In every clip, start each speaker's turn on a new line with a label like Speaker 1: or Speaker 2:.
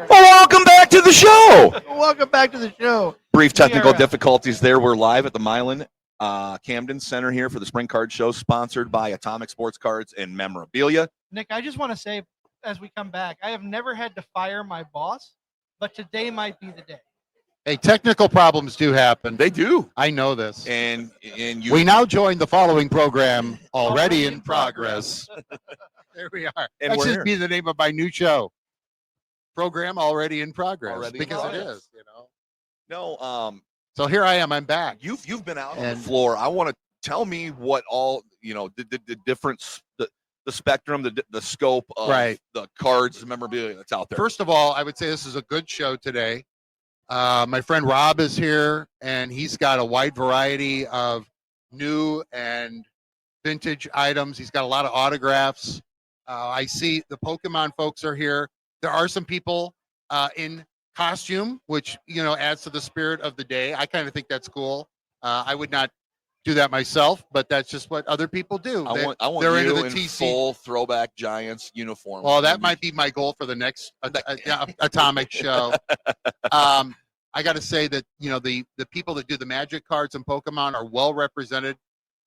Speaker 1: Well, welcome back to the show.
Speaker 2: Welcome back to the show.
Speaker 1: Brief technical difficulties there. We're live at the Milan Camden Center here for the Spring Card Show, sponsored by Atomic Sports Cards and Memorabilia.
Speaker 2: Nick, I just want to say, as we come back, I have never had to fire my boss, but today might be the day.
Speaker 3: Hey, technical problems do happen.
Speaker 1: They do.
Speaker 3: I know this.
Speaker 1: And you.
Speaker 3: We now join the following program, already in progress. There we are.
Speaker 1: And
Speaker 3: that
Speaker 1: we're
Speaker 3: should
Speaker 1: here.
Speaker 3: be the name of my new show. Program already in progress.
Speaker 1: Already in
Speaker 3: because
Speaker 1: progress.
Speaker 3: it is, you know.
Speaker 1: No,
Speaker 3: So here I am. I'm back.
Speaker 1: you've been out on the floor. I want to tell me what all the difference, the spectrum, the scope of the cards, the memorabilia that's out there.
Speaker 3: First of all, I would say this is a good show today. My friend Rob is here, and he's got a wide variety of new and vintage items. He's got a lot of autographs. I see the Pokemon folks are here. There are some people in costume, which adds to the spirit of the day. I kind of think that's cool. I would not do that myself, but that's just what other people do.
Speaker 1: I want
Speaker 3: they're
Speaker 1: you
Speaker 3: into the
Speaker 1: in
Speaker 3: TC.
Speaker 1: full throwback Giants uniform.
Speaker 3: Well, that might be my goal for the next Atomic show. I got to say that the people that do the Magic cards and Pokemon are well represented.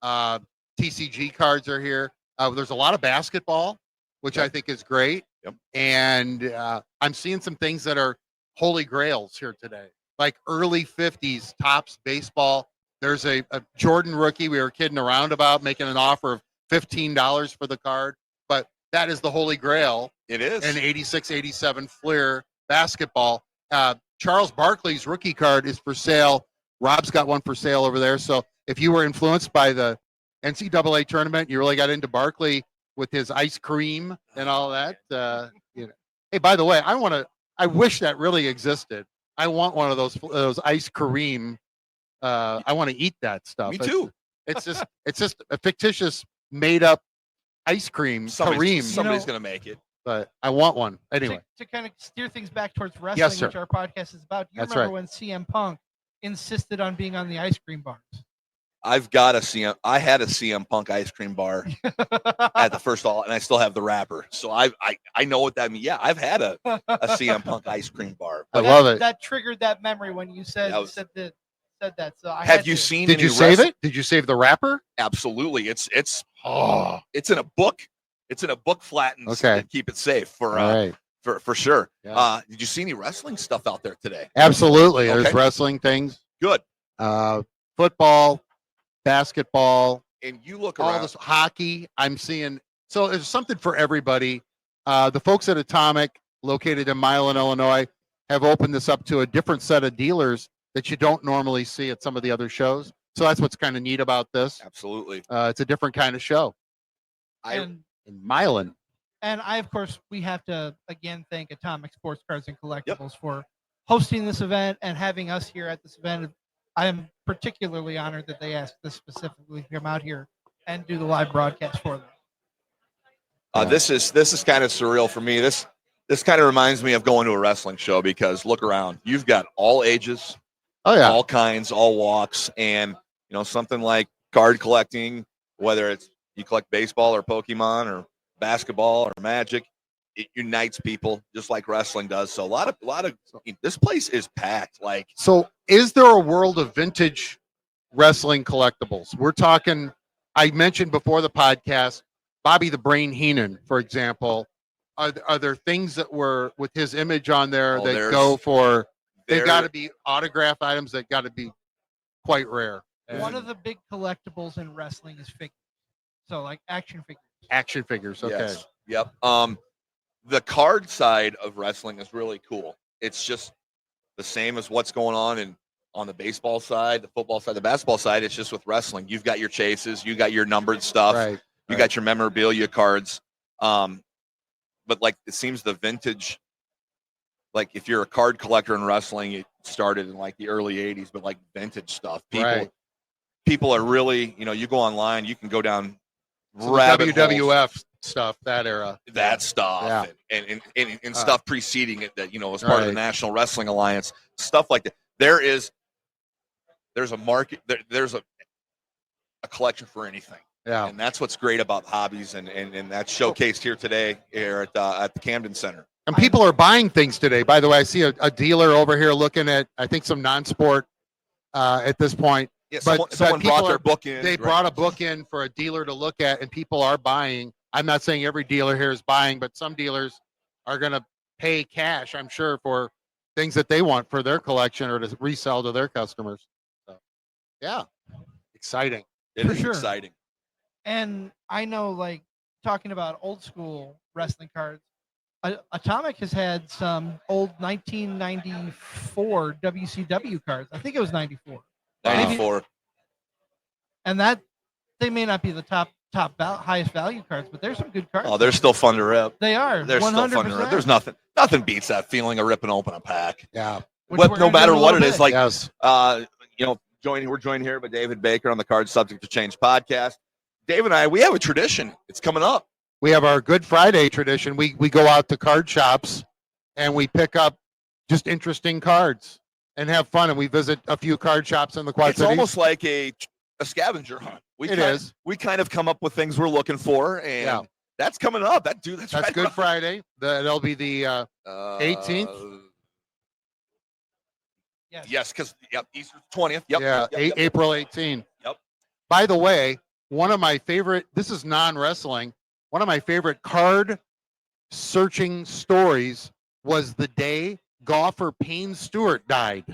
Speaker 3: TCG cards are here. There's a lot of basketball, which I think is great.
Speaker 1: Yep.
Speaker 3: And I'm seeing some things that are holy grails here today, like early 50s Topps baseball. There's a Jordan rookie we were kidding around about, making an offer of $15 for the card, but that is the holy grail.
Speaker 1: It is
Speaker 3: an 86-87 Fleer basketball. Charles Barkley's rookie card is for sale. Rob's got one for sale over there. So if you were influenced by the NCAA tournament, you really got into Barkley with his ice cream and all that. Hey, by the way, I wish that really existed. I want one of those ice cream. I want to eat that stuff.
Speaker 1: Me too.
Speaker 3: It's just a fictitious made up ice cream.
Speaker 1: Somebody's going to make it.
Speaker 3: But I want one anyway.
Speaker 2: To kind of steer things back towards wrestling,
Speaker 3: Yes, sir.
Speaker 2: which our podcast is about. Do you remember when CM Punk insisted on being on the ice cream bars?
Speaker 1: I had a CM Punk ice cream bar at the first and I still have the wrapper. So I know what that means. Yeah, I've had a CM Punk ice cream bar.
Speaker 3: I love it.
Speaker 2: That triggered that memory when you said that. So
Speaker 1: have you seen?
Speaker 3: Did you save it? Did you save the wrapper?
Speaker 1: Absolutely. It's in a book. It's in a book flattened to keep it safe for sure.
Speaker 3: Yeah.
Speaker 1: Did you see any wrestling stuff out there today?
Speaker 3: Absolutely. There's wrestling things.
Speaker 1: Good.
Speaker 3: Football, basketball,
Speaker 1: and you look
Speaker 3: all
Speaker 1: around.
Speaker 3: this hockey. I'm seeing. So there's something for everybody. The folks at Atomic, located in Milan, Illinois, have opened this up to a different set of dealers that you don't normally see at some of the other shows. So that's what's kind of neat about this.
Speaker 1: Absolutely.
Speaker 3: It's a different kind of show. In Milan.
Speaker 2: And of course, we have to, again, thank Atomic Sports Cards and Collectibles for hosting this event and having us here at this event. I am particularly honored that they asked us specifically to come out here and do the live broadcast for them.
Speaker 1: This is kind of surreal for me. This kind of reminds me of going to a wrestling show, because look around. You've got all ages, all kinds, all walks, and something like card collecting, whether it's you collect baseball or Pokemon or basketball or Magic, it unites people just like wrestling does. So a lot of this place is packed.
Speaker 3: So is there a world of vintage wrestling collectibles? We're talking, I mentioned before the podcast, Bobby the Brain Heenan, for example. Are there things that were with his image on there that go for, they've got to be autograph items that got to be quite rare.
Speaker 2: One of the big collectibles in wrestling is figures. So like action figures.
Speaker 3: Action figures, okay.
Speaker 1: Yes. Yep. The card side of wrestling is really cool. It's just the same as what's going on the baseball side, the football side, the basketball side. It's just with wrestling. You've got your chases, you got your numbered stuff, you got your memorabilia cards. But it seems the vintage, if you're a card collector in wrestling, it started in the early 80s, but vintage stuff. People are really, you go online, you can go down
Speaker 3: WWF stuff, that era.
Speaker 1: That stuff, and stuff preceding it that, was part of the National Wrestling Alliance, stuff like that. There's a market, there's a collection for anything.
Speaker 3: Yeah.
Speaker 1: And that's what's great about hobbies, and that's showcased here today here at the Camden Center.
Speaker 3: And people are buying things today. By the way, I see a dealer over here looking at, I think, some non-sport at this point.
Speaker 1: Yeah,
Speaker 3: But
Speaker 1: someone
Speaker 3: people
Speaker 1: brought their book in.
Speaker 3: They
Speaker 1: right?
Speaker 3: brought a book in for a dealer to look at, and people are buying. I'm not saying every dealer here is buying, but some dealers are going to pay cash, I'm sure, for things that they want for their collection or to resell to their customers. So, yeah, exciting.
Speaker 1: It
Speaker 2: For
Speaker 1: is
Speaker 2: sure.
Speaker 1: exciting.
Speaker 2: And I know, like, talking about old school wrestling cards, Atomic has had some old 1994 WCW cards. I think it was 94.
Speaker 1: 94.
Speaker 2: And that they may not be the highest value cards, but there's some good cards.
Speaker 1: Oh, they're still fun to rip.
Speaker 2: They are.
Speaker 1: They're
Speaker 2: 100%.
Speaker 1: still fun to rip. There's nothing beats that feeling of ripping open a pack.
Speaker 3: Yeah.
Speaker 2: Which we're
Speaker 1: No
Speaker 2: gonna do
Speaker 1: matter
Speaker 2: in a
Speaker 1: what it
Speaker 2: little
Speaker 1: is,
Speaker 2: bit.
Speaker 1: like
Speaker 3: Yes.
Speaker 1: we're joined here by David Baker on the Card Subject to Change podcast. Dave and I, we have a tradition. It's coming up.
Speaker 3: We have our Good Friday tradition. We go out to card shops and we pick up just interesting cards and have fun. And we visit a few card shops in the Quad
Speaker 1: It's
Speaker 3: Cities.
Speaker 1: almost like a scavenger hunt. We kind of come up with things we're looking for, and
Speaker 3: Yeah.
Speaker 1: that's coming up. That's right
Speaker 3: Good
Speaker 1: around-
Speaker 3: Friday. That'll be the 18th?
Speaker 2: Yes.
Speaker 1: Because Easter's 20th. Yep.
Speaker 3: yeah,
Speaker 1: yep.
Speaker 3: April 18th.
Speaker 1: Yep.
Speaker 3: By the way, one of my favorite, this is non-wrestling, one of my favorite card searching stories was the day golfer Payne Stewart died.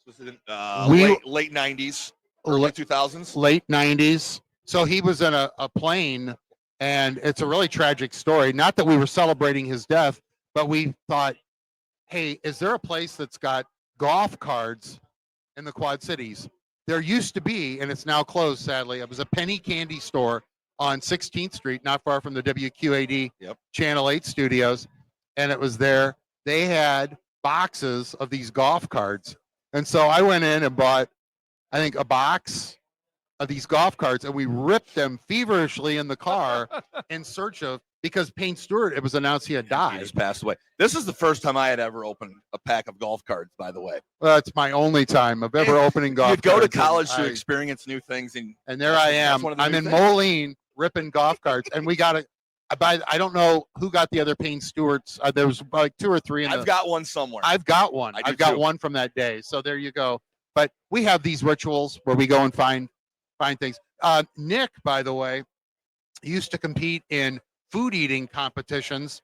Speaker 1: This was in
Speaker 3: We-
Speaker 1: late 90s, early 2000s.
Speaker 3: Late 90s. So he was in a plane, and it's a really tragic story. Not that we were celebrating his death, but we thought, hey, is there a place that's got golf cards in the Quad Cities? There used to be, and it's now closed, sadly. It was a penny candy store on 16th Street, not far from the WQAD Channel 8 studios. And it was there. They had boxes of these golf cards. And so I went in and bought, I think, a box of these golf cards, and we ripped them feverishly in the car in search of, because Payne Stewart, it was announced he had
Speaker 1: He
Speaker 3: died.
Speaker 1: just passed away. This is the first time I had ever opened a pack of golf cards, by the way.
Speaker 3: Well, that's my only time of ever opening golf
Speaker 1: You go to
Speaker 3: cards, and
Speaker 1: college to
Speaker 3: I-
Speaker 1: experience new things, and
Speaker 3: And there I
Speaker 1: That's
Speaker 3: am.
Speaker 1: one of the
Speaker 3: I'm
Speaker 1: new
Speaker 3: in
Speaker 1: things.
Speaker 3: Moline ripping golf carts, and we got I don't know who got the other Payne Stewarts. There was like 2 or 3 in
Speaker 1: I've got one somewhere.
Speaker 3: I've got one.
Speaker 1: I do
Speaker 3: I've got
Speaker 1: too.
Speaker 3: one from that day. So there you go. But we have these rituals where we go and find things. Nick, by the way, used to compete in food eating competitions,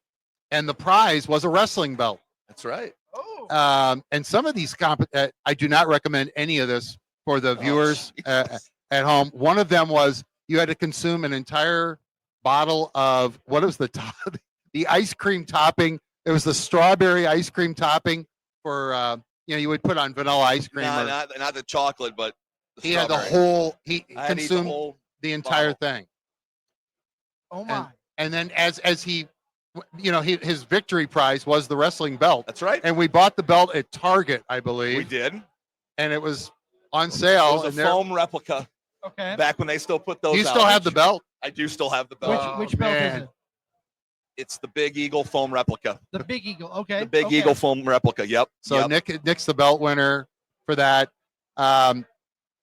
Speaker 3: and the prize was a wrestling belt.
Speaker 1: That's right.
Speaker 2: Oh.
Speaker 3: And some of these I do not recommend any of this for the viewers
Speaker 1: Jesus.
Speaker 3: at home. One of them was you had to consume an entire bottle of what was the ice cream topping. It was the strawberry ice cream topping for you would put on vanilla ice cream.
Speaker 1: Nah,
Speaker 3: or,
Speaker 1: not the chocolate, but the
Speaker 3: he had the
Speaker 1: strawberry.
Speaker 3: whole. He
Speaker 1: I had to eat
Speaker 3: consumed
Speaker 1: the whole
Speaker 3: the entire
Speaker 1: bottle.
Speaker 3: thing.
Speaker 2: Oh my.
Speaker 3: And then as he, his victory prize was the wrestling belt.
Speaker 1: That's right.
Speaker 3: And we bought the belt at Target, I believe.
Speaker 1: We did.
Speaker 3: And it was on
Speaker 1: It
Speaker 3: sale.
Speaker 1: was a
Speaker 3: and there-
Speaker 1: foam replica
Speaker 2: Okay.
Speaker 1: back when they still put those
Speaker 3: you
Speaker 1: out.
Speaker 3: still have the belt?
Speaker 1: I do still have the belt.
Speaker 2: Which belt is
Speaker 3: man.
Speaker 2: it?
Speaker 1: It's the Big Eagle foam replica.
Speaker 2: The Big Eagle. Okay.
Speaker 1: The Big
Speaker 2: okay.
Speaker 1: Eagle foam replica. Yep.
Speaker 3: So
Speaker 1: yep.
Speaker 3: Nick's the belt winner for that.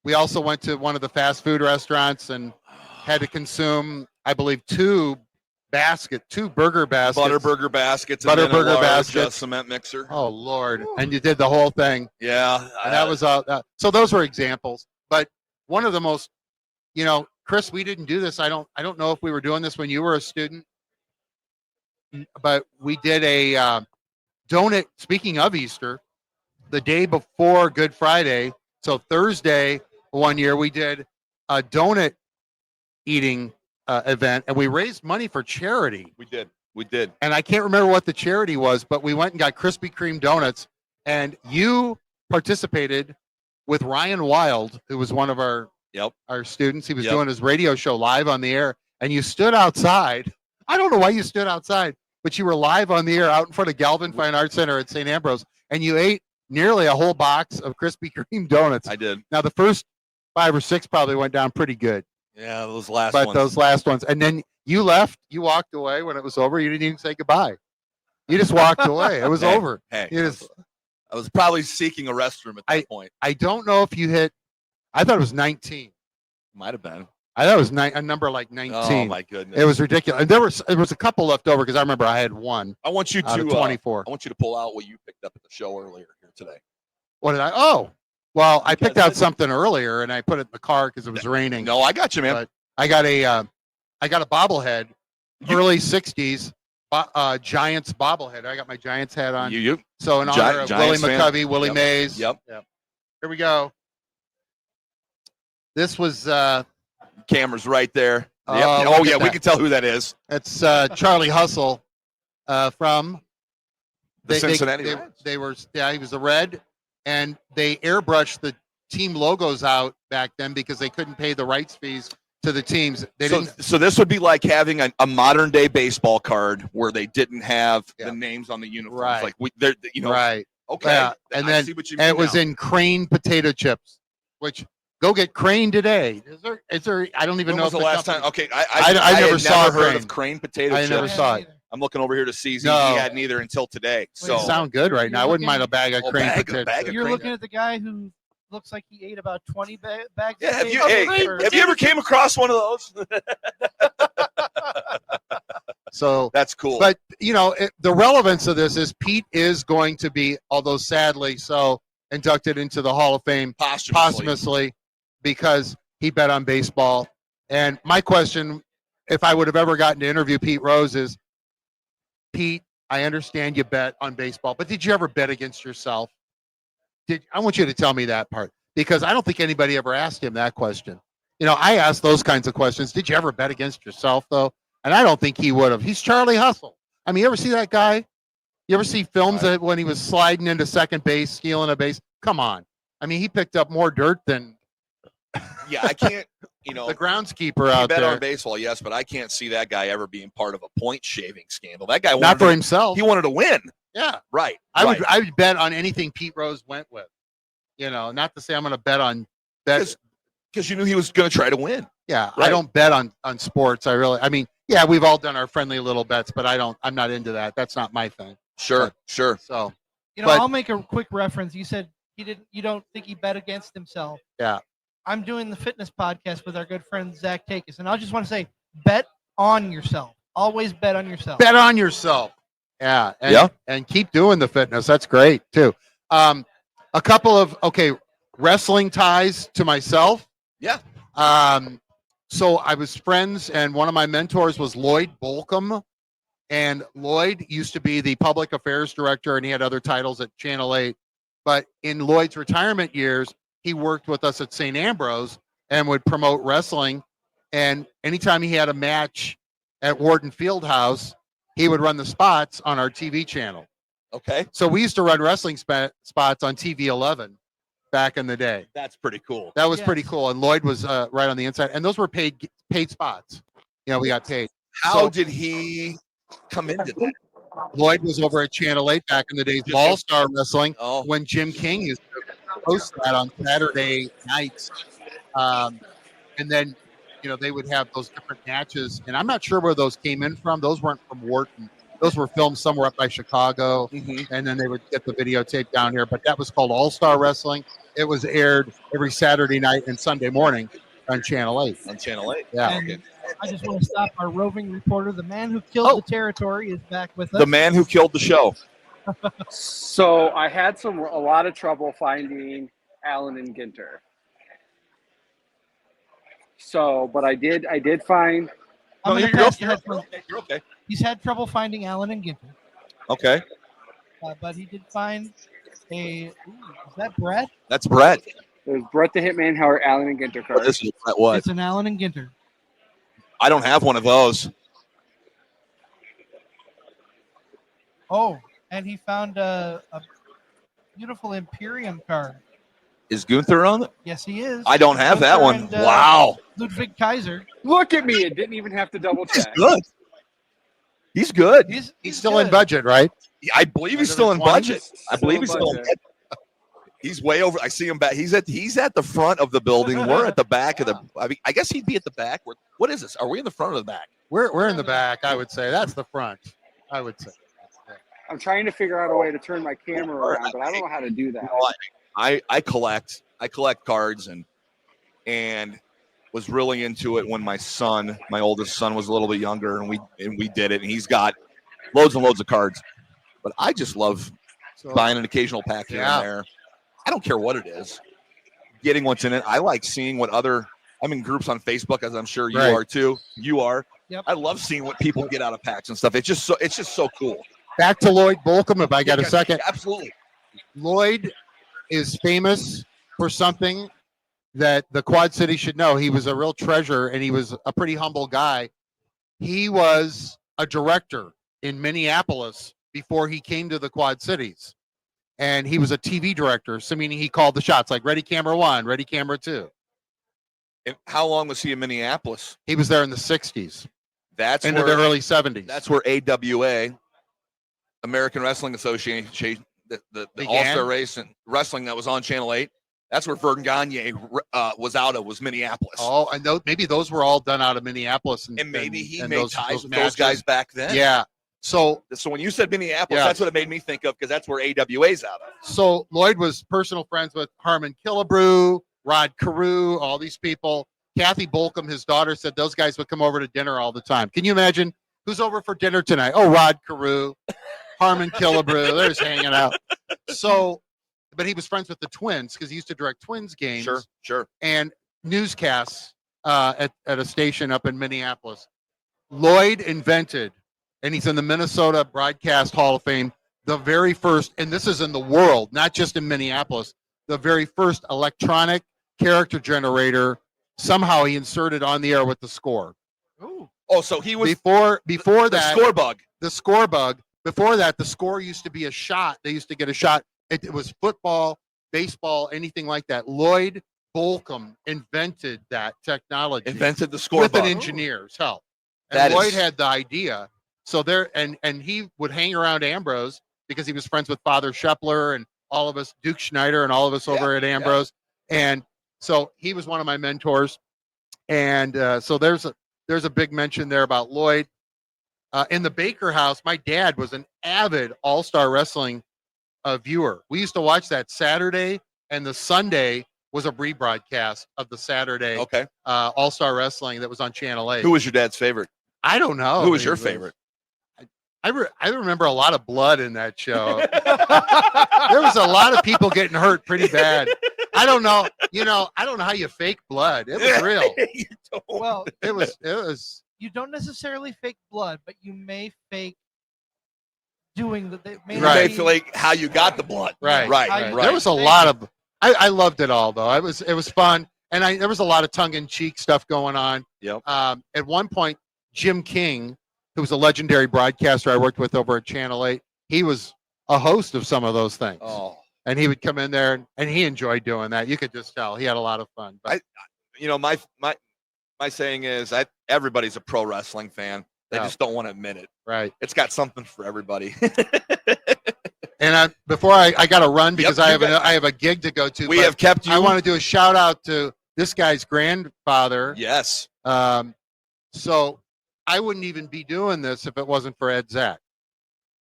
Speaker 3: We also went to one of the fast food restaurants and had to consume, I believe, two burger baskets.
Speaker 1: Butterburger baskets.
Speaker 3: Butterburger
Speaker 1: and then a large,
Speaker 3: baskets.
Speaker 1: cement mixer.
Speaker 3: Oh Lord! And you did the whole thing.
Speaker 1: Yeah.
Speaker 3: And that was so those were examples. But one of the most, Chris, we didn't do this. I don't know if we were doing this when you were a student, but we did a donut. Speaking of Easter, the day before Good Friday, so Thursday one year we did a donut eating event, and we raised money for charity.
Speaker 1: We did.
Speaker 3: And I can't remember what the charity was, but we went and got Krispy Kreme donuts, and you participated with Ryan Wild, who was one of our students. He was
Speaker 1: Yep.
Speaker 3: doing his radio show live on the air, and you stood outside. I don't know why you stood outside, but you were live on the air out in front of Galvin Fine Arts Center at St. Ambrose, and you ate nearly a whole box of Krispy Kreme donuts.
Speaker 1: I did.
Speaker 3: Now, the first 5 or 6 probably went down pretty good,
Speaker 1: Yeah, those last
Speaker 3: but
Speaker 1: ones.
Speaker 3: those last ones, and then you left, you walked away when it was over. You didn't even say goodbye. You just walked away. It was
Speaker 1: Hey,
Speaker 3: over.
Speaker 1: Hey,
Speaker 3: You just,
Speaker 1: I was probably seeking a restroom at that point.
Speaker 3: I don't know if you hit, I thought it was 19.
Speaker 1: Might have been.
Speaker 3: I thought it was a number like 19.
Speaker 1: Oh my goodness!
Speaker 3: It was ridiculous. And there was a couple left over because I remember I had one
Speaker 1: I want you
Speaker 3: out
Speaker 1: to
Speaker 3: of 24.
Speaker 1: I want you to pull out what you picked up at the show earlier here today.
Speaker 3: What did I? Oh, well, I picked out
Speaker 1: Because-
Speaker 3: something earlier and I put it in the car because it was raining.
Speaker 1: No, I got you, man.
Speaker 3: But I got a bobblehead, early 60s Giants bobblehead. I got my Giants hat on.
Speaker 1: You.
Speaker 3: So in honor of Willie
Speaker 1: Giants fan.
Speaker 3: McCovey, Willie
Speaker 1: Yep.
Speaker 3: Mays.
Speaker 1: Yep.
Speaker 3: Here we go. This was
Speaker 1: Camera's right there.
Speaker 3: Oh,
Speaker 1: Yep.
Speaker 3: look
Speaker 1: Oh
Speaker 3: at
Speaker 1: yeah, we
Speaker 3: that.
Speaker 1: can tell who that is.
Speaker 3: it's Charlie Hustle from
Speaker 1: The Cincinnati Reds.
Speaker 3: He was a Red, and they airbrushed the team logos out back then because they couldn't pay the rights fees to the teams. They didn't.
Speaker 1: So this would be like having a modern day baseball card where they didn't have
Speaker 3: Yeah.
Speaker 1: the names on the uniforms.
Speaker 3: Right.
Speaker 1: Like they're
Speaker 3: Right.
Speaker 1: Okay.
Speaker 3: Yeah. And
Speaker 1: I
Speaker 3: then
Speaker 1: see what you mean
Speaker 3: it was
Speaker 1: now.
Speaker 3: in Crane potato chips, which go get Crane today. Is there? I don't even
Speaker 1: When
Speaker 3: know
Speaker 1: was
Speaker 3: if
Speaker 1: the last time?
Speaker 3: company-
Speaker 1: Okay, I
Speaker 3: never
Speaker 1: had
Speaker 3: saw
Speaker 1: never heard
Speaker 3: Crane.
Speaker 1: of Crane potato
Speaker 3: I
Speaker 1: chips.
Speaker 3: never saw it.
Speaker 1: I'm looking over here to see.
Speaker 3: No.
Speaker 1: He hadn't either until today.
Speaker 3: They
Speaker 1: So
Speaker 3: sound good right now. I wouldn't
Speaker 2: You're
Speaker 3: mind a bag of
Speaker 1: Oh,
Speaker 3: Crane
Speaker 1: bag of-
Speaker 3: potato
Speaker 1: bag of
Speaker 3: chips.
Speaker 2: You're
Speaker 1: Crane.
Speaker 2: looking at the guy who looks like he ate about 20 bags.
Speaker 1: yeah,
Speaker 2: of
Speaker 1: have you
Speaker 2: potatoes
Speaker 1: have you ever came across one of those?
Speaker 3: So
Speaker 1: That's cool.
Speaker 3: But the relevance of this is Pete is going to be, although sadly so, inducted into the Hall of Fame posthumously because he bet on baseball. And my question, if I would have ever gotten to interview Pete Rose, is, Pete, I understand you bet on baseball, but did you ever bet against yourself? I want you to tell me that part, because I don't think anybody ever asked him that question. I asked those kinds of questions. Did you ever bet against yourself, though? And I don't think he would have. He's Charlie Hustle. I mean, you ever see that guy? You ever see films of when he was sliding into second base, stealing a base? Come on. I mean, he picked up more dirt than
Speaker 1: yeah, I can't.
Speaker 3: the groundskeeper
Speaker 1: He
Speaker 3: out
Speaker 1: bet
Speaker 3: there.
Speaker 1: on baseball, yes, but I can't see that guy ever being part of a point shaving scandal. That guy
Speaker 3: Not
Speaker 1: wanted
Speaker 3: for
Speaker 1: to,
Speaker 3: himself.
Speaker 1: he wanted to win.
Speaker 3: Yeah.
Speaker 1: Right.
Speaker 3: I
Speaker 1: right.
Speaker 3: would bet on anything Pete Rose went with. Not to say I'm going to bet on bets.
Speaker 1: Because you knew he was going to try to win.
Speaker 3: Yeah,
Speaker 1: Right.
Speaker 3: I don't bet on sports. I mean, yeah, we've all done our friendly little bets, but I'm not into that. That's not my thing.
Speaker 1: Sure. Sure.
Speaker 3: So,
Speaker 2: I'll make a quick reference. You said you don't think he bet against himself.
Speaker 3: Yeah.
Speaker 2: I'm doing the fitness podcast with our good friend Zach Takis, and I just want to say, bet on yourself. Always bet on yourself.
Speaker 3: bet on yourself. Yeah. And keep doing the fitness. That's great too. A couple of wrestling ties to myself.
Speaker 1: Yeah.
Speaker 3: So I was friends, and one of my mentors was Lloyd Bolcom. And Lloyd used to be the public affairs director, and he had other titles at Channel 8. But in Lloyd's retirement years, he worked with us at St. Ambrose and would promote wrestling. And anytime he had a match at Wharton Fieldhouse, he would run the spots on our TV channel.
Speaker 1: Okay.
Speaker 3: So we used to run wrestling spots on TV 11 back in the day.
Speaker 1: That's pretty cool.
Speaker 3: That was
Speaker 2: Yes.
Speaker 3: pretty cool. And Lloyd was right on the inside. And those were paid spots. We got paid.
Speaker 1: How did he come into that?
Speaker 3: Lloyd was over at Channel 8 back in the days of All-Star Wrestling
Speaker 1: Oh,
Speaker 3: when Jim King used to host that on Saturday nights. And then, they would have those different matches. And I'm not sure where those came in from. Those weren't from Wharton. Those were filmed somewhere up by Chicago.
Speaker 1: mhm.
Speaker 3: And then they would get the videotape down here. But that was called All-Star Wrestling. It was aired every Saturday night and Sunday morning on Channel 8.
Speaker 1: On Channel 8.
Speaker 3: Yeah.
Speaker 2: And I just want to stop our roving reporter. The man who killed the territory is back with us.
Speaker 1: The man who killed the show.
Speaker 4: So I had a lot of trouble finding Allen and Ginter. So, but I did find.
Speaker 2: I'm
Speaker 1: No,
Speaker 2: gonna
Speaker 1: you're
Speaker 2: pass
Speaker 1: okay.
Speaker 2: the headphones.
Speaker 1: You're okay.
Speaker 2: He's had trouble finding Allen and Ginter,
Speaker 1: Okay.
Speaker 2: but he did find is that Brett?
Speaker 1: That's Brett.
Speaker 4: There's Brett the Hitman Howard, Allen and Ginter
Speaker 1: What
Speaker 4: card.
Speaker 1: is Brett what?
Speaker 2: It's an Allen and Ginter.
Speaker 1: I don't have one of those.
Speaker 2: Oh, and he found a beautiful Imperium card.
Speaker 1: Is Gunther on it?
Speaker 2: Yes, he is.
Speaker 1: I don't have that
Speaker 2: Gunther
Speaker 1: one.
Speaker 2: and,
Speaker 1: Wow.
Speaker 2: Ludwig Kaiser.
Speaker 4: Look at me! It didn't even have to double
Speaker 1: He's
Speaker 4: check.
Speaker 1: good. He's good.
Speaker 3: He's still in
Speaker 2: good.
Speaker 3: budget, right?
Speaker 1: I believe he's still in
Speaker 3: Under the
Speaker 1: budget. I believe he's still in budget. He's way over. I see him back. He's at the front of the building. We're at the back of the. I guess he'd be at the back. What is this? Are we in the front or the back?
Speaker 3: We're in the back, I would say. That's the front, I would say.
Speaker 4: I'm trying to figure out a way to turn my camera around, but I don't know how to do that.
Speaker 1: I collect cards and was really into it when my oldest son, was a little bit younger, and we did it. And he's got loads and loads of cards. But I just love buying an occasional pack here and there. I don't care what it is. Getting what's in it. I like seeing what I'm in groups on Facebook, as I'm sure you are too. You are.
Speaker 2: Yep.
Speaker 1: I love seeing what people get out of packs and stuff. It's just so cool.
Speaker 3: Back to Lloyd Bolcom, if I got a second.
Speaker 1: Absolutely.
Speaker 3: Lloyd is famous for something that the Quad City should know. He was a real treasure, and he was a pretty humble guy. He was a director in Minneapolis before he came to the Quad Cities. And he was a TV director, so meaning he called the shots, like ready camera 1, ready camera 2.
Speaker 1: And how long was he in Minneapolis?
Speaker 3: He was there in the 60s.
Speaker 1: That's
Speaker 3: into the early 70s.
Speaker 1: That's where AWA, American Wrestling Association, the All-Star Race and Wrestling that was on Channel 8, that's where Vern Gagne was out of, was Minneapolis.
Speaker 3: Oh, and maybe those were all done out of Minneapolis.
Speaker 1: And maybe he made ties with those guys back then.
Speaker 3: Yeah. So
Speaker 1: when you said Minneapolis, that's what it made me think of, because that's where AWA's out of.
Speaker 3: So Lloyd was personal friends with Harmon Killebrew, Rod Carew, all these people. Kathy Bolcom, his daughter, said those guys would come over to dinner all the time. Can you imagine who's over for dinner tonight? Oh, Rod Carew, Harmon Killebrew, they're just hanging out. So, but he was friends with the Twins because he used to direct Twins games.
Speaker 1: Sure.
Speaker 3: And newscasts at a station up in Minneapolis. Lloyd invented, and he's in the Minnesota Broadcast Hall of Fame, the very first, and this is in the world, not just in Minneapolis, the very first electronic character generator. Somehow he inserted on the air with the score.
Speaker 1: Ooh. Oh, so he was
Speaker 3: before that
Speaker 1: the score bug.
Speaker 3: The score bug. Before that, the score used to be a shot. They used to get a shot. It was football, baseball, anything like that. Lloyd Bolcom invented that technology.
Speaker 1: Invented the score
Speaker 3: with
Speaker 1: bug.
Speaker 3: an engineer's help. And Lloyd had the idea. So there, and he would hang around Ambrose because he was friends with Father Shepler and all of us, Duke Schneider and all of us over at Ambrose. And so he was one of my mentors. And so there's a big mention there about Lloyd. In the Baker house, my dad was an avid All-Star Wrestling viewer. We used to watch that Saturday, and the Sunday was a rebroadcast of the Saturday All-Star Wrestling that was on Channel 8.
Speaker 1: Who was your dad's favorite?
Speaker 3: I don't know.
Speaker 1: Who was your favorite?
Speaker 3: I remember a lot of blood in that show. There was a lot of people getting hurt pretty bad. I don't know. I don't know how you fake blood. It was real.
Speaker 2: Well,
Speaker 3: it was.
Speaker 2: You don't necessarily fake blood, but you may fake doing the.
Speaker 1: You may feel like how you got the blood.
Speaker 3: Right.
Speaker 1: There
Speaker 3: was a lot of. I loved it all though. It was fun, and there was a lot of tongue-in-cheek stuff going on.
Speaker 1: Yep.
Speaker 3: At one point, Jim King, who was a legendary broadcaster I worked with over at Channel 8, he was a host of some of those things.
Speaker 1: Oh.
Speaker 3: And he would come in there, and he enjoyed doing that. You could just tell he had a lot of fun. But
Speaker 1: my saying is everybody's a pro wrestling fan. They just don't want to admit it.
Speaker 3: Right.
Speaker 1: It's got something for everybody.
Speaker 3: And before I got to run because I have a gig to go to.
Speaker 1: We have kept you.
Speaker 3: I want to do a shout out to this guy's grandfather.
Speaker 1: Yes.
Speaker 3: So I wouldn't even be doing this if it wasn't for Ed Zach.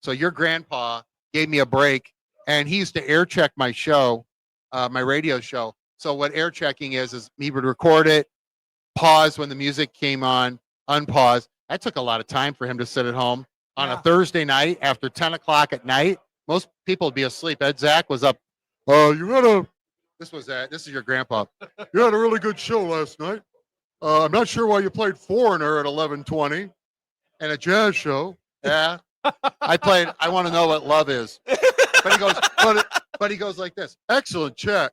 Speaker 3: So your grandpa gave me a break, and he used to air check my show, my radio show. So what air checking is he would record it, pause when the music came on, unpause. That took a lot of time for him to sit at home on a Thursday night after 10 o'clock at night. Most people would be asleep. Ed Zach was up. This is your grandpa. You had a really good show last night. I'm not sure why you played Foreigner at 11:20 and a jazz show. Yeah. I played I Want to Know What Love Is. But he goes like this. Excellent track.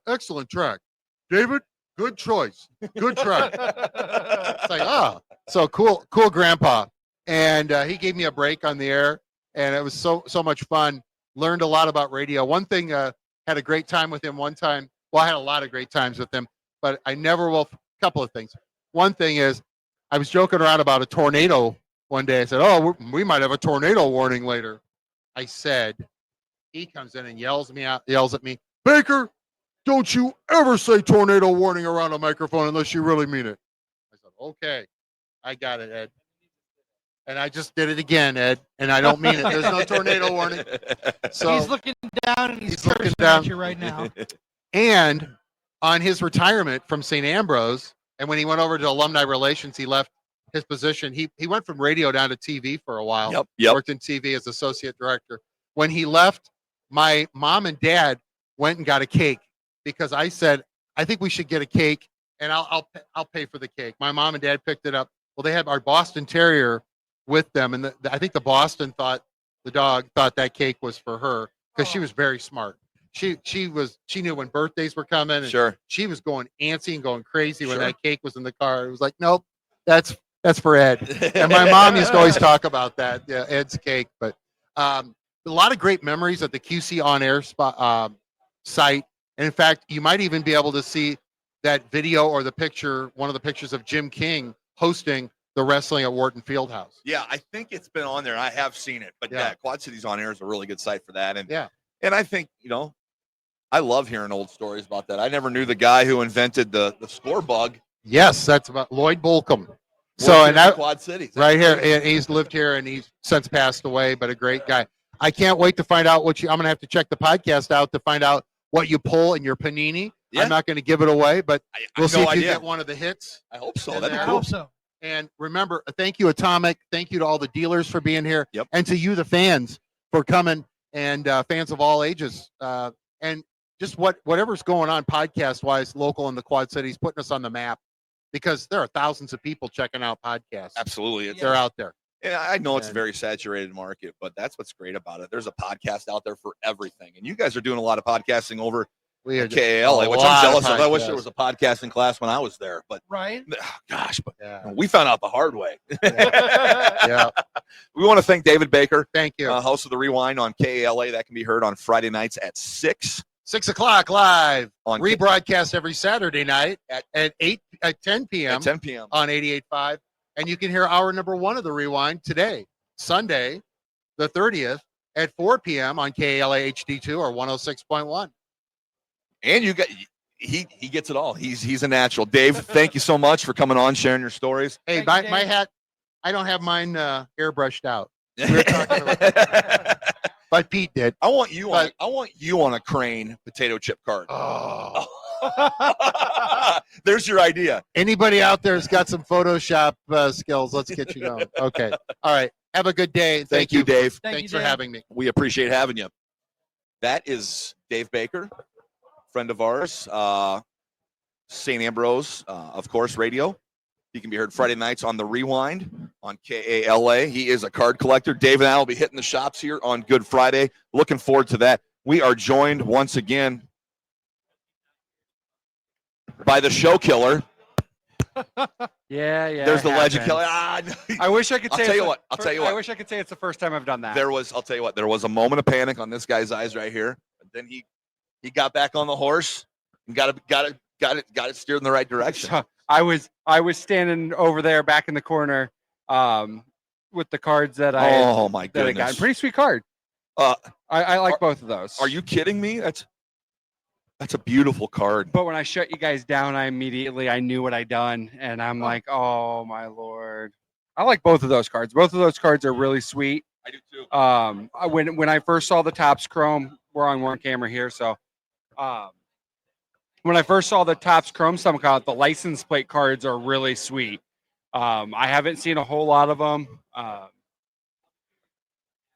Speaker 3: David, good choice. Good track. It's like, so cool grandpa. And he gave me a break on the air, and it was so much fun. Learned a lot about radio. One thing, had a great time with him one time. Well, I had a lot of great times with him, but I never will. A couple of things. One thing is, I was joking around about a tornado one day. I said, we might have a tornado warning later. I said, he comes in and yells at me, Baker, don't you ever say tornado warning around a microphone unless you really mean it. I said, okay, I got it, Ed. And I just did it again, Ed, and I don't mean it. There's no tornado warning. So
Speaker 2: he's looking down and he's
Speaker 3: looking
Speaker 2: cursing
Speaker 3: down
Speaker 2: at you right now.
Speaker 3: And on his retirement from St. Ambrose, And when he went over to alumni relations, he left his position. He went from radio down to TV for a while.
Speaker 1: Yep.
Speaker 3: Worked in TV as associate director. When he left, my mom and dad went and got a cake because I said, I think we should get a cake, and I'll pay for the cake. My mom and dad picked it up. Well, they had our Boston Terrier with them, and I think the Boston dog thought that cake was for her because she was very smart. She knew when birthdays were coming. And
Speaker 1: Sure.
Speaker 3: she was going antsy and going crazy when
Speaker 1: Sure.
Speaker 3: that cake was in the car. It was like, nope, that's for Ed. And my mom used to always talk about that, yeah, Ed's cake. But a lot of great memories at the QC On Air site. And in fact, you might even be able to see that video or the picture, one of the pictures of Jim King hosting the wrestling at Wharton Fieldhouse.
Speaker 1: Yeah, I think it's been on there. I have seen it, but yeah, Quad Cities On Air is a really good site for that. And and I think, I love hearing old stories about that. I never knew the guy who invented the score bug.
Speaker 3: Yes, that's about Lloyd Bolcom. So, and that
Speaker 1: Quad Cities
Speaker 3: right here, and he's lived here and he's since passed away, but a great guy. I can't wait to find out I'm going to have to check the podcast out to find out what you pull in your panini.
Speaker 1: Yeah.
Speaker 3: I'm not going to give it away, but we'll see if you get one of the hits.
Speaker 1: I hope so.
Speaker 3: I
Speaker 2: hope so.
Speaker 3: And remember, thank you, Atomic. Thank you to all the dealers for being here.
Speaker 1: Yep.
Speaker 3: And to you, the fans, for coming, and fans of all ages. And just whatever's going on podcast-wise, local in the Quad Cities, putting us on the map, because there are thousands of people checking out podcasts.
Speaker 1: Absolutely.
Speaker 3: They're out there.
Speaker 1: And I know it's a very saturated market, but that's what's great about it. There's a podcast out there for everything. And you guys are doing a lot of podcasting over
Speaker 3: We are
Speaker 1: KALA, which I'm jealous of. I wish there was a podcasting class when I was there, but
Speaker 2: Right.
Speaker 1: gosh, but we found out the hard way.
Speaker 3: Yeah.
Speaker 1: We want to thank David Baker.
Speaker 3: Thank you.
Speaker 1: Host of the Rewind on KALA. That can be heard on Friday nights at 6.
Speaker 3: 6 o'clock live.
Speaker 1: On
Speaker 3: rebroadcast every Saturday night at 10 p.m.
Speaker 1: At 10 p.m.
Speaker 3: on 88.5. And you can hear hour number 1 of the Rewind today, Sunday, the 30th, at 4 p.m. on KALA HD2 or 106.1.
Speaker 1: And he gets it all. He's a natural. Dave, thank you so much for coming on, sharing your stories.
Speaker 3: Hey, my hat, I don't have mine airbrushed out. But Pete did.
Speaker 1: I want you on a crane potato chip card.
Speaker 3: Oh.
Speaker 1: There's your idea.
Speaker 3: Anybody out there's got some Photoshop skills, let's get you going. Okay. All right. Have a good day.
Speaker 1: Thank you, Dave.
Speaker 3: Thanks for having me.
Speaker 1: We appreciate having you. That is Dave Baker, friend of ours, St. Ambrose, of course, radio. He can be heard Friday nights on the Rewind on KALA. He is a card collector. Dave and I will be hitting the shops here on Good Friday. Looking forward to that. We are joined once again by the show killer.
Speaker 5: Yeah.
Speaker 1: There's the legend killer.
Speaker 5: I wish I could say.
Speaker 1: I'll tell you what.
Speaker 5: I wish I could say it's the first time I've done that.
Speaker 1: I'll tell you what. There was a moment of panic on this guy's eyes right here. But then he got back on the horse and got it steered in the right direction.
Speaker 5: So I was standing over there back in the corner, with the cards that I.
Speaker 1: Oh my
Speaker 5: that I
Speaker 1: goodness!
Speaker 5: got. Pretty sweet card. I like both of those.
Speaker 1: Are you kidding me? That's a beautiful card.
Speaker 5: But when I shut you guys down, I knew what I'd done, and I'm like, oh my lord! I like both of those cards. Both of those cards are really sweet.
Speaker 1: I do too.
Speaker 5: When I first saw the Topps Chrome, we're on one camera here, so when I first saw the Topps Chrome Summit, the license plate cards are really sweet. I haven't seen a whole lot of them.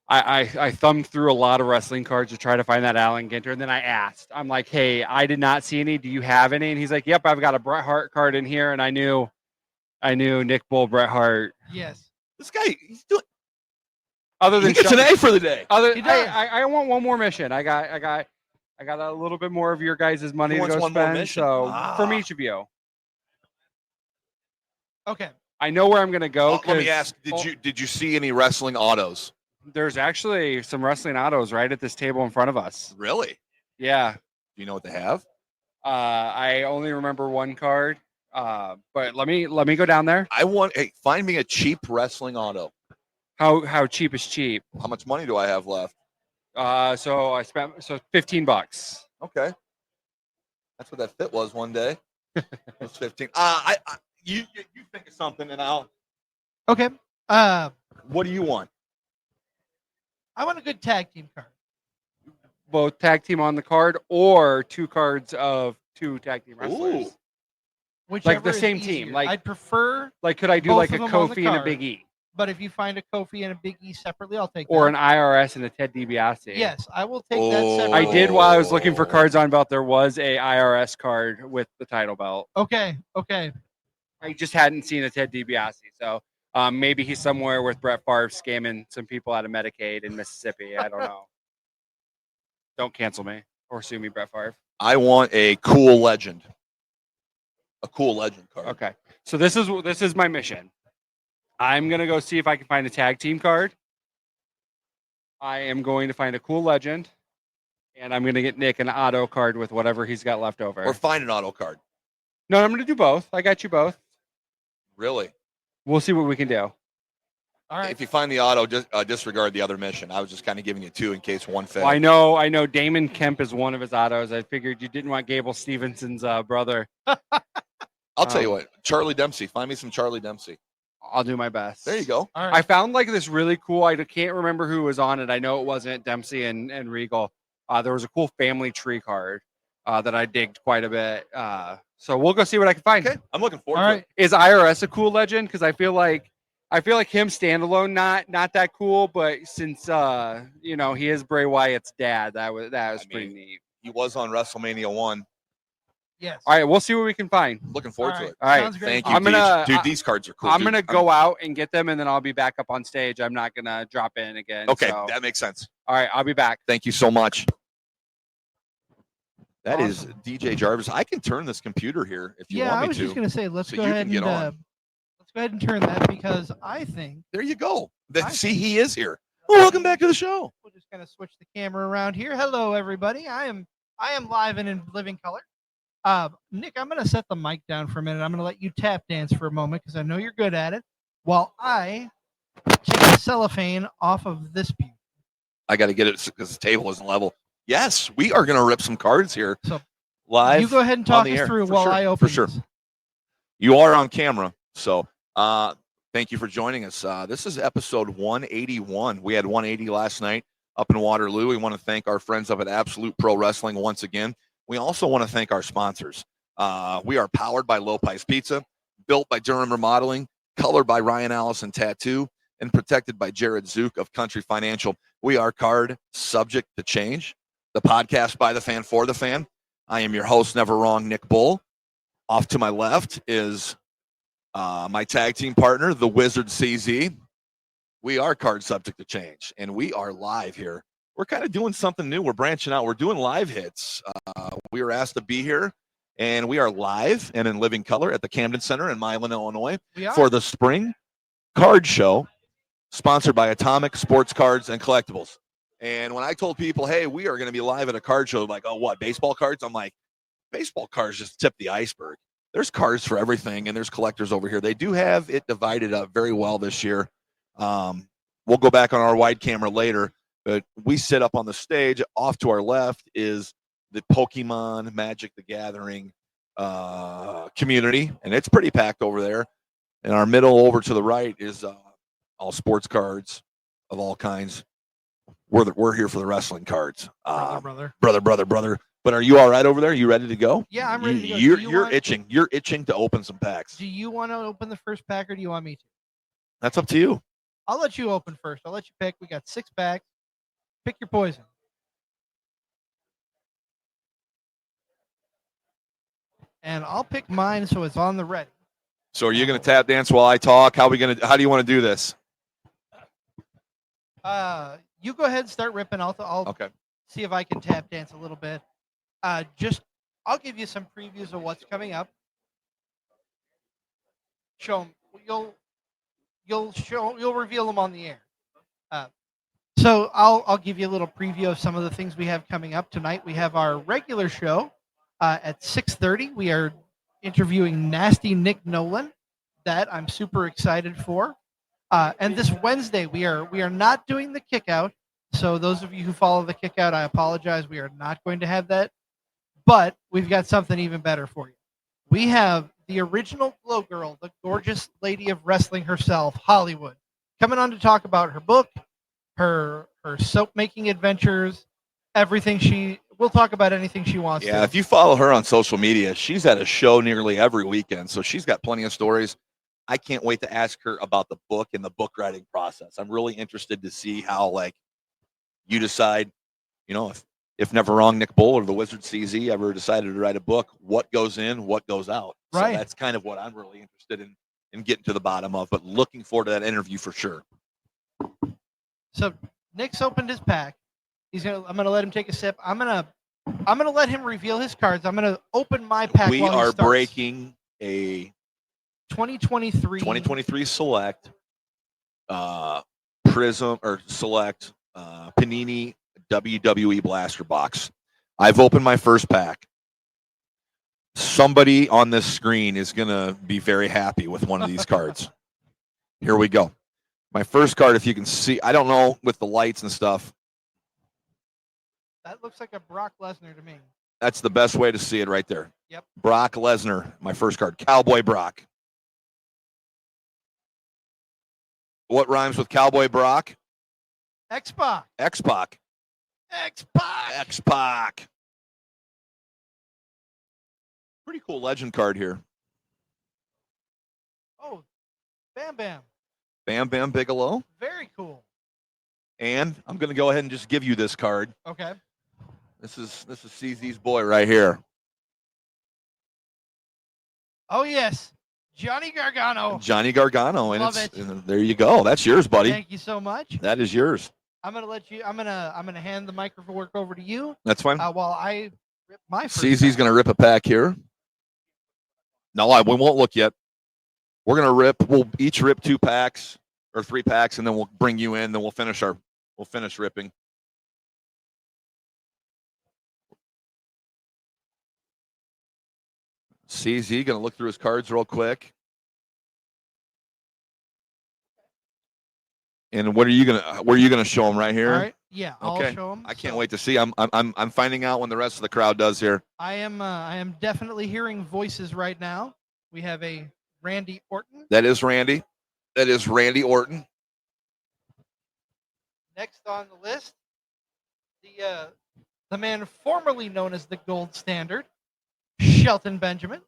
Speaker 5: I thumbed through a lot of wrestling cards to try to find that Alan Ginter, and then I asked. I'm like, hey, I did not see any. Do you have any? And he's like, yep, I've got a Bret Hart card in here, and I knew Nick Bull, Bret Hart.
Speaker 2: Yes.
Speaker 1: This guy, he's doing.
Speaker 5: Other than
Speaker 1: he gets an A for the day.
Speaker 5: I want one more mission. I got a little bit more of your guys' money to go spend. So from each of you.
Speaker 2: Okay.
Speaker 5: I know where I'm gonna go.
Speaker 1: Let me ask: Did you see any wrestling autos?
Speaker 5: There's actually some wrestling autos right at this table in front of us.
Speaker 1: Really?
Speaker 5: Yeah.
Speaker 1: Do you know what they have?
Speaker 5: I only remember one card. But let me go down there.
Speaker 1: Find me a cheap wrestling auto.
Speaker 5: How cheap is cheap?
Speaker 1: How much money do I have left?
Speaker 5: So I spent $15.
Speaker 1: Okay. That's what that fit was one day. It was 15. You think of something and I'll.
Speaker 2: Okay.
Speaker 1: What do you want?
Speaker 2: I want a good tag team card.
Speaker 5: Both tag team on the card or 2 cards of 2 tag team wrestlers.
Speaker 1: Ooh.
Speaker 2: Whichever
Speaker 5: Like the
Speaker 2: is
Speaker 5: same
Speaker 2: easier.
Speaker 5: team. Like
Speaker 2: I'd prefer,
Speaker 5: like could I do
Speaker 2: both
Speaker 5: like a
Speaker 2: of them on the
Speaker 5: Kofi and a
Speaker 2: card.
Speaker 5: Big E?
Speaker 2: but if you find a Kofi and a Big E separately, I'll take
Speaker 5: Or
Speaker 2: that.
Speaker 5: an IRS and a Ted DiBiase?
Speaker 2: Yes, I will take that
Speaker 1: Oh.
Speaker 5: I
Speaker 2: separately.
Speaker 5: did while I was looking for
Speaker 1: Oh.
Speaker 5: cards on belt. There was a IRS card with the title belt.
Speaker 2: Okay.
Speaker 5: I just hadn't seen a Ted DiBiase, so maybe he's somewhere with Brett Favre scamming some people out of Medicaid in Mississippi. I don't know. Don't cancel me or sue me, Brett Favre.
Speaker 1: I want a cool legend. A cool legend card.
Speaker 5: Okay, so this is my mission. I'm gonna go see if I can find a tag team card. I am going to find a cool legend, and I'm gonna get Nick an auto card with whatever he's got left over.
Speaker 1: Or find an auto card.
Speaker 5: No, I'm gonna do both. I got you both.
Speaker 1: Really?
Speaker 5: We'll see what we can do.
Speaker 2: All right.
Speaker 1: If you find the auto, just disregard the other mission. I was just kind of giving you two in case one failed.
Speaker 5: Well, I know Damon Kemp is one of his autos. I figured you didn't want Gable Stevenson's brother.
Speaker 1: I'll tell you what. Charlie Dempsey. Find me some Charlie Dempsey.
Speaker 5: I'll do my best.
Speaker 1: There you go.
Speaker 2: All right.
Speaker 5: I found like this really cool. I can't remember who was on it. I know it wasn't Dempsey and Regal. There was a cool family tree card that I digged quite a bit. So we'll go see what I can find.
Speaker 1: Okay. I'm looking forward
Speaker 2: All
Speaker 1: to
Speaker 2: right.
Speaker 1: it.
Speaker 5: Is IRS a cool legend? Because I feel like him standalone not that cool, but since he is Bray Wyatt's dad, that was pretty neat.
Speaker 1: He was on WrestleMania 1.
Speaker 2: Yes.
Speaker 5: All right, we'll see what we can find.
Speaker 1: Looking forward
Speaker 2: All
Speaker 1: to
Speaker 2: right.
Speaker 1: it.
Speaker 5: All right,
Speaker 2: Sounds great.
Speaker 1: Thank you,
Speaker 5: I'm gonna-
Speaker 1: Deej. Dude, these cards are cool.
Speaker 5: I'm
Speaker 1: dude.
Speaker 5: gonna go out and get them, and then I'll be back up on stage. I'm not gonna drop in again.
Speaker 1: Okay,
Speaker 5: so-
Speaker 1: that makes sense.
Speaker 5: All right, I'll be back.
Speaker 1: Thank you so much. That is
Speaker 2: Awesome.
Speaker 1: DJ Jarvis. I can turn this computer here if you
Speaker 2: Yeah,
Speaker 1: want me
Speaker 2: I was
Speaker 1: to.
Speaker 2: just gonna say let's
Speaker 1: So
Speaker 2: go
Speaker 1: you
Speaker 2: ahead
Speaker 1: can get
Speaker 2: and
Speaker 1: on.
Speaker 2: let's go ahead and turn that because I think
Speaker 1: There you go.
Speaker 2: I
Speaker 1: See, he is here. Well, welcome back to the show.
Speaker 2: we'll just kind of switch the camera around here. Hello, everybody. I am live and in living color. Nick, I'm gonna set the mic down for a minute. I'm gonna let you tap dance for a moment because I know you're good at it. While I take the cellophane off of this piece.
Speaker 1: I got to get it because the table isn't level. Yes, we are going to rip some cards here
Speaker 2: So
Speaker 1: live.
Speaker 2: you go ahead and
Speaker 1: on
Speaker 2: talk
Speaker 1: the
Speaker 2: us
Speaker 1: air,
Speaker 2: through
Speaker 1: for
Speaker 2: while
Speaker 1: sure,
Speaker 2: I open
Speaker 1: for sure.
Speaker 2: this.
Speaker 1: You are on camera, so thank you for joining us. This is episode 181. We had 180 last night up in Waterloo. We want to thank our friends up at Absolute Pro Wrestling once again. We also want to thank our sponsors. We are powered by Lopez Pizza, built by Durham Remodeling, colored by Ryan Allison Tattoo, and protected by Jared Zook of Country Financial. We are card subject to change. The podcast by the fan for the fan. I am your host, never wrong, Nick Bull. Off to my left is my tag team partner, the Wizard CZ. We are card subject to change, and we are live here. We're kind of doing something new. We're branching out. We're doing live hits. We were asked to be here, and we are live and in living color at the Camden Center in Milan, Illinois,
Speaker 2: We are.
Speaker 1: for the Spring Card Show, sponsored by Atomic Sports Cards and Collectibles. And when I told people, hey, we are going to be live at a card show, like, oh, what, baseball cards? I'm like, baseball cards just tip the iceberg. There's cards for everything, and there's collectors over here. They do have it divided up very well this year. We'll go back on our wide camera later, but we sit up on the stage. Off to our left is the Pokemon Magic the Gathering community, and it's pretty packed over there. In our middle, over to the right, is all sports cards of all kinds. We're here for the wrestling cards.
Speaker 2: brother.
Speaker 1: Brother. But are you all right over there? You ready to go?
Speaker 2: Yeah, I'm ready to go. Do
Speaker 1: You're
Speaker 2: you want-
Speaker 1: itching. You're itching to open some packs.
Speaker 2: Do you want to open the first pack or do you want me to?
Speaker 1: That's up to you.
Speaker 2: I'll let you open first. I'll let you pick. We got 6 packs. Pick your poison. And I'll pick mine so it's on the ready.
Speaker 1: So are you going to tap dance while I talk? How do you want to do this?
Speaker 2: You go ahead and start ripping. I'll
Speaker 1: Okay.
Speaker 2: see if I can tap dance a little bit. I'll give you some previews of what's coming up. Show 'em. You'll reveal them on the air. So I'll give you a little preview of some of the things we have coming up tonight. We have our regular show at 6:30. We are interviewing Nasty Nick Nolan. That I'm super excited for. And this Wednesday we are not doing the kick out. So those of you who follow the kick out, I apologize. We are not going to have that. But we've got something even better for you. We have the original Glow Girl, the gorgeous lady of wrestling herself, Hollywood, coming on to talk about her book, her soap making adventures, everything she we'll talk about anything she wants
Speaker 1: Yeah,
Speaker 2: to.
Speaker 1: if you follow her on social media, she's at a show nearly every weekend, so she's got plenty of stories. I can't wait to ask her about the book and the book writing process. I'm really interested to see how like you decide, if Never Wrong Nick Bull or the Wizard CZ ever decided to write a book, what goes in, what goes out.
Speaker 2: Right.
Speaker 1: So that's kind of what I'm really interested in getting to the bottom of, but looking forward to that interview for sure.
Speaker 2: So Nick's opened his pack. I'm gonna let him take a sip. I'm gonna let him reveal his cards. I'm gonna open my pack.
Speaker 1: We
Speaker 2: while he
Speaker 1: are
Speaker 2: starts.
Speaker 1: breaking a
Speaker 2: 2023
Speaker 1: Select Prism or Select Panini WWE Blaster Box. I've opened my first pack. Somebody on this screen is going to be very happy with one of these cards. Here we go. My first card, if you can see, I don't know with the lights and stuff.
Speaker 2: That looks like a Brock Lesnar to me.
Speaker 1: That's the best way to see it right there.
Speaker 2: Yep.
Speaker 1: Brock Lesnar, my first card. Cowboy Brock. What rhymes with Cowboy Brock?
Speaker 2: X-Pac.
Speaker 1: X-Pac.
Speaker 2: X-Pac.
Speaker 1: X-Pac. Pretty cool legend card here.
Speaker 2: Oh, Bam Bam.
Speaker 1: Bam Bam Bigelow.
Speaker 2: Very cool.
Speaker 1: And I'm going to go ahead and just give you this card.
Speaker 2: Okay.
Speaker 1: This is CZ's boy right here.
Speaker 2: Oh yes, Johnny Gargano.
Speaker 1: Johnny Gargano, and
Speaker 2: Love
Speaker 1: and there you go. That's yours, buddy.
Speaker 2: Thank you so much.
Speaker 1: That is yours.
Speaker 2: I'm gonna hand the microphone work over to you.
Speaker 1: That's fine.
Speaker 2: While I rip my first.
Speaker 1: CZ's going to rip a pack here. No, we won't look yet. We're going to rip. We'll each rip 2 packs or 3 packs, and then we'll bring you in. Then we'll finish ripping. CZ going to look through his cards real quick. And where are you gonna show him right here?
Speaker 2: All right. Yeah, I'll show him.
Speaker 1: I can't wait to see. I'm finding out when the rest of the crowd does here.
Speaker 2: I am definitely hearing voices right now. We have a Randy Orton.
Speaker 1: That is Randy. That is Randy Orton.
Speaker 2: Next on the list, the man formerly known as the Gold Standard, Shelton Benjamin.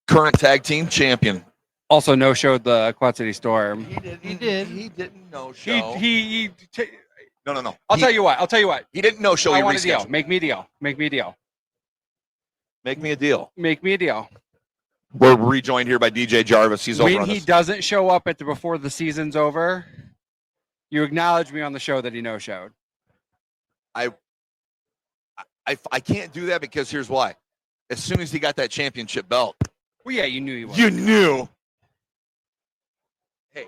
Speaker 1: Current tag team champion.
Speaker 5: Also no showed the Quad City Storm.
Speaker 2: He did.
Speaker 1: He didn't no show. No.
Speaker 5: I'll tell you what.
Speaker 1: He didn't no show.
Speaker 5: I
Speaker 1: He
Speaker 5: want a deal.
Speaker 1: rescheduled.
Speaker 5: Make me a deal.
Speaker 1: Make me a deal.
Speaker 5: Make me a deal.
Speaker 1: We're rejoined here by DJ Jarvis. He's over
Speaker 5: When
Speaker 1: on
Speaker 5: he
Speaker 1: this.
Speaker 5: doesn't show up before the season's over, you acknowledge me on the show that he no showed.
Speaker 1: I can't do that because here's why. As soon as he got that championship belt,
Speaker 5: Well, yeah, you knew he was.
Speaker 1: you knew. Hey,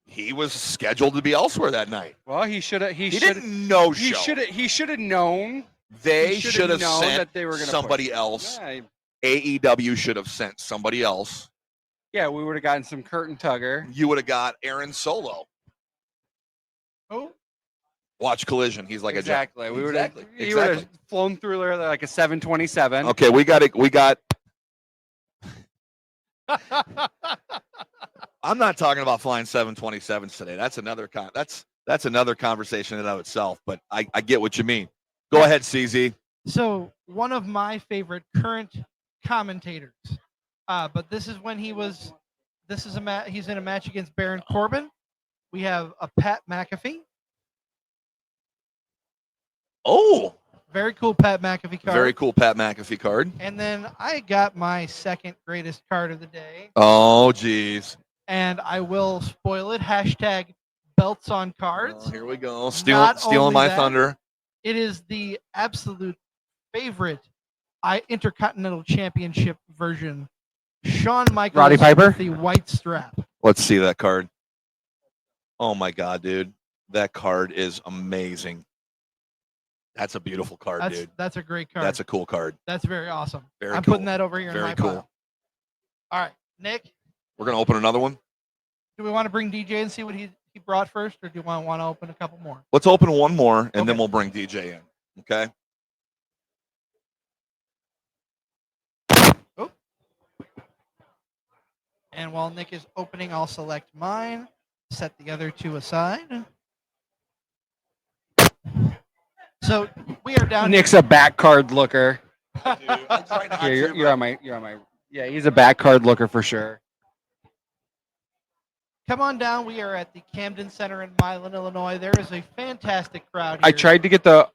Speaker 1: he was scheduled to be elsewhere that night.
Speaker 5: Well, he should have.
Speaker 1: He didn't no show.
Speaker 5: He should have known.
Speaker 1: They
Speaker 5: He
Speaker 1: should have
Speaker 5: known
Speaker 1: sent
Speaker 5: that they were gonna
Speaker 1: somebody
Speaker 5: push.
Speaker 1: else.
Speaker 5: Yeah,
Speaker 1: AEW should have sent somebody else.
Speaker 5: yeah, we would have gotten some Curtin Tugger.
Speaker 1: You would have got Aaron Solo.
Speaker 2: Oh,
Speaker 1: Watch Collision. He's like
Speaker 5: Exactly.
Speaker 1: a
Speaker 5: We would have.
Speaker 1: Exactly.
Speaker 5: He would have flown through there like a 727.
Speaker 1: Okay, we got. I'm not talking about flying 727s today. That's another that's another conversation in and of itself. But I get what you mean. Go ahead, CZ.
Speaker 2: so one of my favorite current commentators, but this is when he was. This is he's in a match against Baron Corbin. We have a Pat McAfee.
Speaker 1: Oh,
Speaker 2: Very cool Pat McAfee card.
Speaker 1: very cool Pat McAfee card.
Speaker 2: And then I got my second greatest card of the day,
Speaker 1: Oh, geez.
Speaker 2: and I will spoil it. Hashtag belts on cards.
Speaker 1: Oh, here we go.
Speaker 2: Not
Speaker 1: Stealing
Speaker 2: only
Speaker 1: my
Speaker 2: that,
Speaker 1: thunder.
Speaker 2: It is the absolute favorite Intercontinental Championship version. Shawn Michaels
Speaker 5: Roddy Piper?
Speaker 2: with the white strap.
Speaker 1: Let's see that card. Oh my God, dude. That card is amazing. That's a beautiful card, dude.
Speaker 2: That's a great card.
Speaker 1: That's a cool card.
Speaker 2: That's very awesome.
Speaker 1: Very
Speaker 2: I'm
Speaker 1: cool.
Speaker 2: putting that over here in
Speaker 1: Very
Speaker 2: my
Speaker 1: cool.
Speaker 2: pile. All right, Nick,
Speaker 1: We're gonna open another one.
Speaker 2: do we want to bring DJ and see what he brought first, or do you want to open a couple more?
Speaker 1: Let's open one more, and then
Speaker 2: Okay.
Speaker 1: we'll bring DJ in. Okay.
Speaker 2: And while Nick is opening, I'll select mine, set the other two aside. So we are down.
Speaker 5: Nick's a back card looker.
Speaker 1: I try not
Speaker 5: Here,
Speaker 1: to,
Speaker 5: you're on my. Yeah, he's a back card looker for sure.
Speaker 2: Come on down. We are at the Camden Center in Milan, Illinois. There is a fantastic crowd here.
Speaker 5: I tried to get the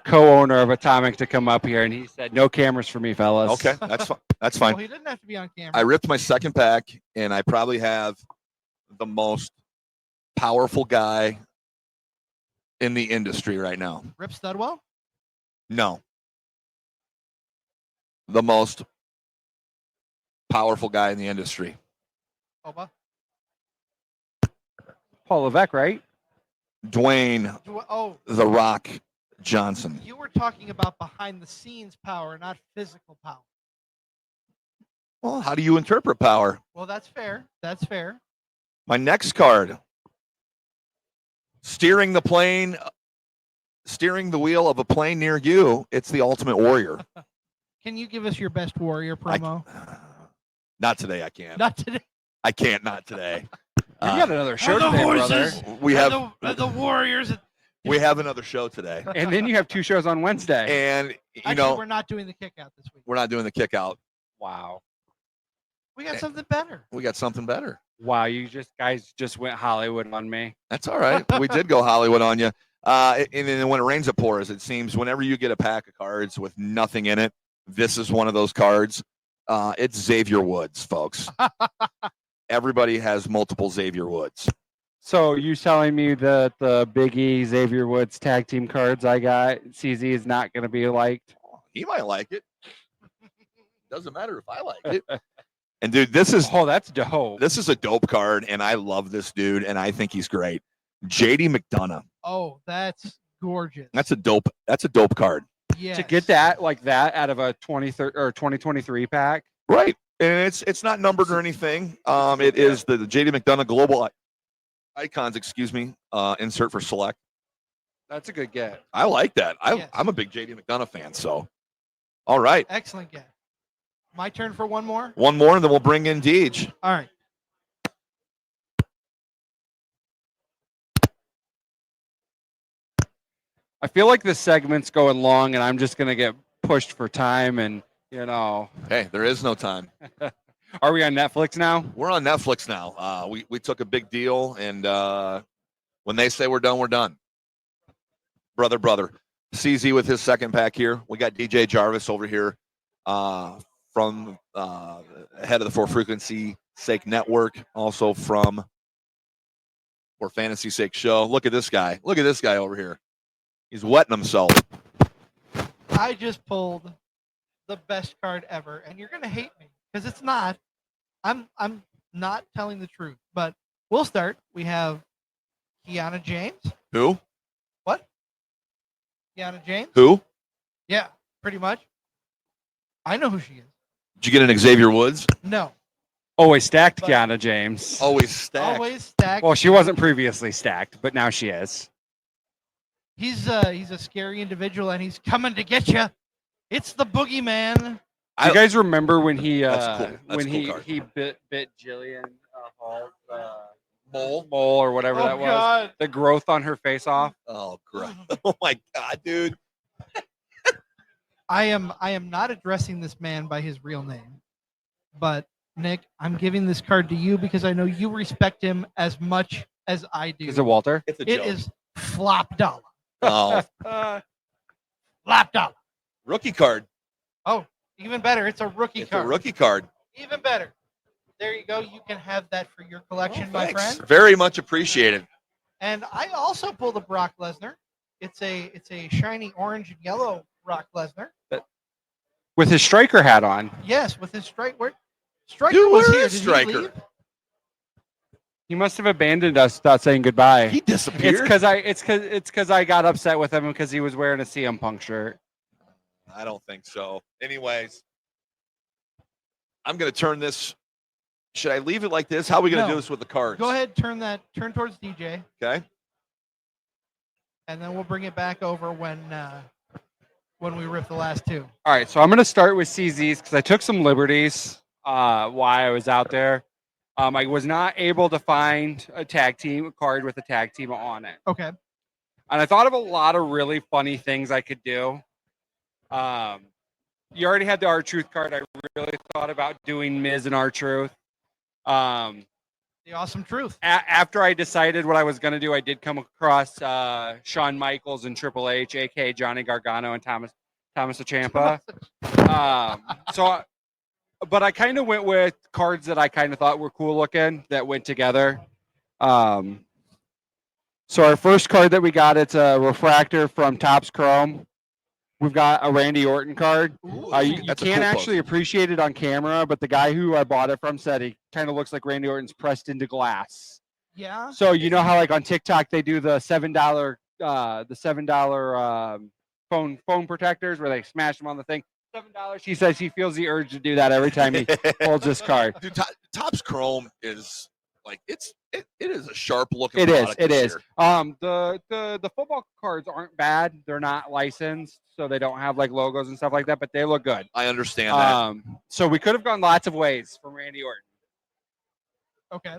Speaker 5: co-owner of Atomic to come up here, and he said, "No cameras for me, fellas."
Speaker 1: Okay, that's fine. That's
Speaker 2: Well,
Speaker 1: fine.
Speaker 2: he didn't have to be on camera.
Speaker 1: I ripped my second pack, and I probably have the most powerful guy in the industry right now.
Speaker 2: Rip Studwell?
Speaker 1: No. The most powerful guy in the industry.
Speaker 2: Oba?
Speaker 5: Paul Levesque, right?
Speaker 1: Dwayne
Speaker 2: Oh,
Speaker 1: The Rock Johnson.
Speaker 2: you were talking about behind the scenes power, not physical power.
Speaker 1: Well, how do you interpret power?
Speaker 2: Well, that's fair. That's fair.
Speaker 1: My next card. Steering the wheel of a plane near you. It's the Ultimate Warrior.
Speaker 2: Can you give us your best warrior promo?
Speaker 1: Not today, I can't.
Speaker 2: Not today.
Speaker 1: I can't, not today.
Speaker 5: You got another show
Speaker 2: the
Speaker 5: today,
Speaker 2: voices.
Speaker 5: brother.
Speaker 1: We have
Speaker 2: the warriors.
Speaker 1: we have another show today.
Speaker 5: And then you have 2 shows on Wednesday.
Speaker 1: And you
Speaker 2: Actually,
Speaker 1: know,
Speaker 2: we're not doing the kick out this week.
Speaker 1: we're not doing the kick out.
Speaker 5: Wow.
Speaker 2: We got something better.
Speaker 1: We got something better.
Speaker 5: Wow, you guys just went Hollywood on me.
Speaker 1: That's all right. We did go Hollywood on you. And then when it rains, it pours. It seems whenever you get a pack of cards with nothing in it, this is one of those cards. It's Xavier Woods, folks. Everybody has multiple Xavier Woods.
Speaker 5: So you telling me that the Big E Xavier Woods tag team cards I got, CZ is not going to be liked?
Speaker 1: He might like it. Doesn't matter if I like it. And dude, this is
Speaker 5: That's dope.
Speaker 1: this is a dope card, and I love this dude, and I think he's great. JD McDonough.
Speaker 2: Oh, that's gorgeous.
Speaker 1: That's a dope card.
Speaker 2: Yes.
Speaker 5: To get that like that out of a 2023 pack.
Speaker 1: Right. And it's not numbered or anything. It is the JD McDonough Global Icons, insert for select.
Speaker 5: That's a good get.
Speaker 1: I like that.
Speaker 2: Yes.
Speaker 1: I'm a big JD McDonough fan, so all right.
Speaker 2: Excellent get. My turn for one more?
Speaker 1: One more, and then we'll bring in Deej.
Speaker 2: All right.
Speaker 5: I feel like this segment's going long, and I'm just gonna get pushed for time. And
Speaker 1: Hey, there is no time.
Speaker 5: are we on Netflix now?
Speaker 1: We're on Netflix now. We took a big deal, and when they say we're done, we're done. Brother. CZ with his second pack here. We got DJ Jarvis over here from head of the For Frequency Sake Network, also from For Fantasy Sake Show. Look at this guy. Look at this guy over here. He's wetting himself.
Speaker 2: I just pulled the best card ever, and you're gonna hate me because it's not. I'm not telling the truth, but we'll start. We have Kiana James.
Speaker 1: Who?
Speaker 2: What? Kiana James?
Speaker 1: Who?
Speaker 2: Yeah, pretty much. I know who she is.
Speaker 1: Did you get an Xavier Woods?
Speaker 2: No.
Speaker 5: Always stacked,
Speaker 2: But-
Speaker 5: Kiana James.
Speaker 1: Always stacked.
Speaker 2: Always stacked.
Speaker 5: Well, she wasn't previously stacked, but now she is.
Speaker 2: He's a scary individual, and he's coming to get you. It's the boogeyman.
Speaker 5: Do you guys remember when he
Speaker 1: That's cool. That's
Speaker 5: when
Speaker 1: a cool card.
Speaker 5: he bit Jillian Hall
Speaker 1: Mole?
Speaker 5: or whatever
Speaker 2: Oh
Speaker 5: that was?
Speaker 2: God.
Speaker 5: The growth on her face off.
Speaker 1: Oh, great. Oh, my God, dude.
Speaker 2: I am not addressing this man by his real name, but Nick, I'm giving this card to you because I know you respect him as much as I do.
Speaker 5: Is it Walter?
Speaker 1: It's a
Speaker 2: It
Speaker 1: joke.
Speaker 2: is Flop Dollar.
Speaker 1: Oh,
Speaker 2: Flop Dollar.
Speaker 1: rookie card.
Speaker 2: Oh, even better. It's a rookie
Speaker 1: It's
Speaker 2: card.
Speaker 1: a rookie card.
Speaker 2: Even better. There you go. You can have that for your collection, my
Speaker 1: Thanks.
Speaker 2: friend.
Speaker 1: Very much appreciated.
Speaker 2: And I also pulled a Brock Lesnar. It's a shiny orange and yellow Brock Lesnar.
Speaker 5: With his striker hat on.
Speaker 2: Yes, with his strike. Striker
Speaker 1: Dude,
Speaker 2: was
Speaker 1: where
Speaker 2: here.
Speaker 1: is
Speaker 2: Did
Speaker 1: Stryker?
Speaker 2: he leave?
Speaker 5: He must have abandoned us without saying goodbye.
Speaker 1: He disappeared.
Speaker 5: It's because I got upset with him because he was wearing a CM Punk shirt.
Speaker 1: I don't think so. Anyways, I'm going to turn this. Should I leave it like this? How are we going to
Speaker 2: No.
Speaker 1: do this with the cards?
Speaker 2: Go ahead, turn towards DJ,
Speaker 1: Okay.
Speaker 2: and then we'll bring it back over when we rip the last two.
Speaker 5: All right, so I'm going to start with CZs because I took some liberties while I was out there. I was not able to find a tag team card with a tag team on it.
Speaker 2: Okay.
Speaker 5: And I thought of a lot of really funny things I could do. You already had the R-Truth card. I really thought about doing Miz and R-Truth.
Speaker 2: The awesome truth.
Speaker 5: After I decided what I was going to do, I did come across Shawn Michaels and Triple H, aka Johnny Gargano and Thomas Ciampa. But I kind of went with cards that I kind of thought were cool looking that went together. So our first card that we got, it's a refractor from Topps Chrome. We've got a Randy Orton card. You
Speaker 1: That's a
Speaker 5: can't
Speaker 1: cool
Speaker 5: actually appreciate it on camera, but the guy who I bought it from said he kind of looks like Randy Orton's pressed into glass.
Speaker 2: Yeah.
Speaker 5: So you know how like on TikTok they do the $7 phone protectors where they smash them on the thing. $7. He says he feels the urge to do that every time he holds this card.
Speaker 1: Dude, Topps Chrome is like it is a sharp looking.
Speaker 5: It is.
Speaker 1: product
Speaker 5: It
Speaker 1: this
Speaker 5: is.
Speaker 1: year.
Speaker 5: The football cards aren't bad. They're not licensed, so they don't have like logos and stuff like that, but they look good.
Speaker 1: I understand that.
Speaker 5: So we could have gone lots of ways from Randy Orton.
Speaker 2: Okay.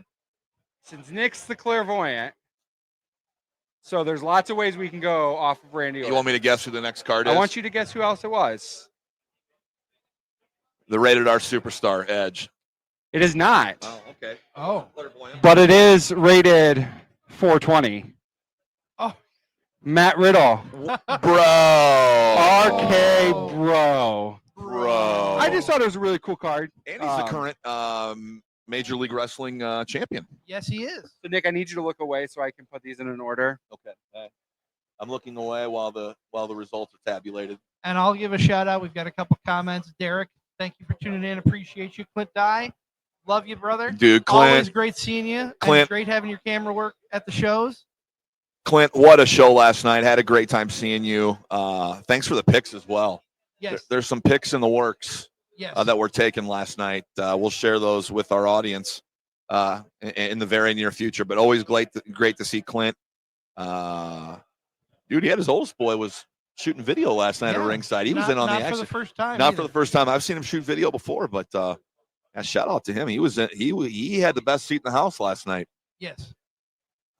Speaker 5: Since Nick's the clairvoyant, so there's lots of ways we can go off of Randy Orton.
Speaker 1: You want me to guess who the next card is?
Speaker 5: I want you to guess who else it was.
Speaker 1: The rated R superstar Edge.
Speaker 5: It is not,
Speaker 1: Oh, okay.
Speaker 2: Oh.
Speaker 5: but it is rated 420.
Speaker 2: Oh.
Speaker 5: Matt Riddle.
Speaker 1: Bro.
Speaker 5: RK
Speaker 2: Oh.
Speaker 1: Bro.
Speaker 5: I just thought it was a really cool card.
Speaker 1: And he's the current Major League Wrestling champion.
Speaker 2: Yes, he is.
Speaker 5: So Nick, I need you to look away so I can put these in an order.
Speaker 1: Okay. I'm looking away while the results are tabulated.
Speaker 2: And I'll give a shout out. We've got a couple comments. Derek, thank you for tuning in. Appreciate you. Clint Dye, love you, brother.
Speaker 1: Dude,
Speaker 2: Always
Speaker 1: Clint,
Speaker 2: great seeing you. And
Speaker 1: Clint.
Speaker 2: great having your camera work at the shows.
Speaker 1: what a show last night. Had a great time seeing you. Thanks for the picks as well.
Speaker 2: Yes.
Speaker 1: There's some picks in the works
Speaker 2: Yes.
Speaker 1: that were taken last night. We'll share those with our audience in the very near future. But always great to see Clint. Dude, he had his oldest boy was shooting video last night at
Speaker 2: Yeah.
Speaker 1: ringside. He was
Speaker 2: Not-
Speaker 1: in on the
Speaker 2: not for
Speaker 1: action.
Speaker 2: the first time.
Speaker 1: Not
Speaker 2: either.
Speaker 1: for the first time. I've seen him shoot video before, but shout out to him. He was he had the best seat in the house last night.
Speaker 2: Yes.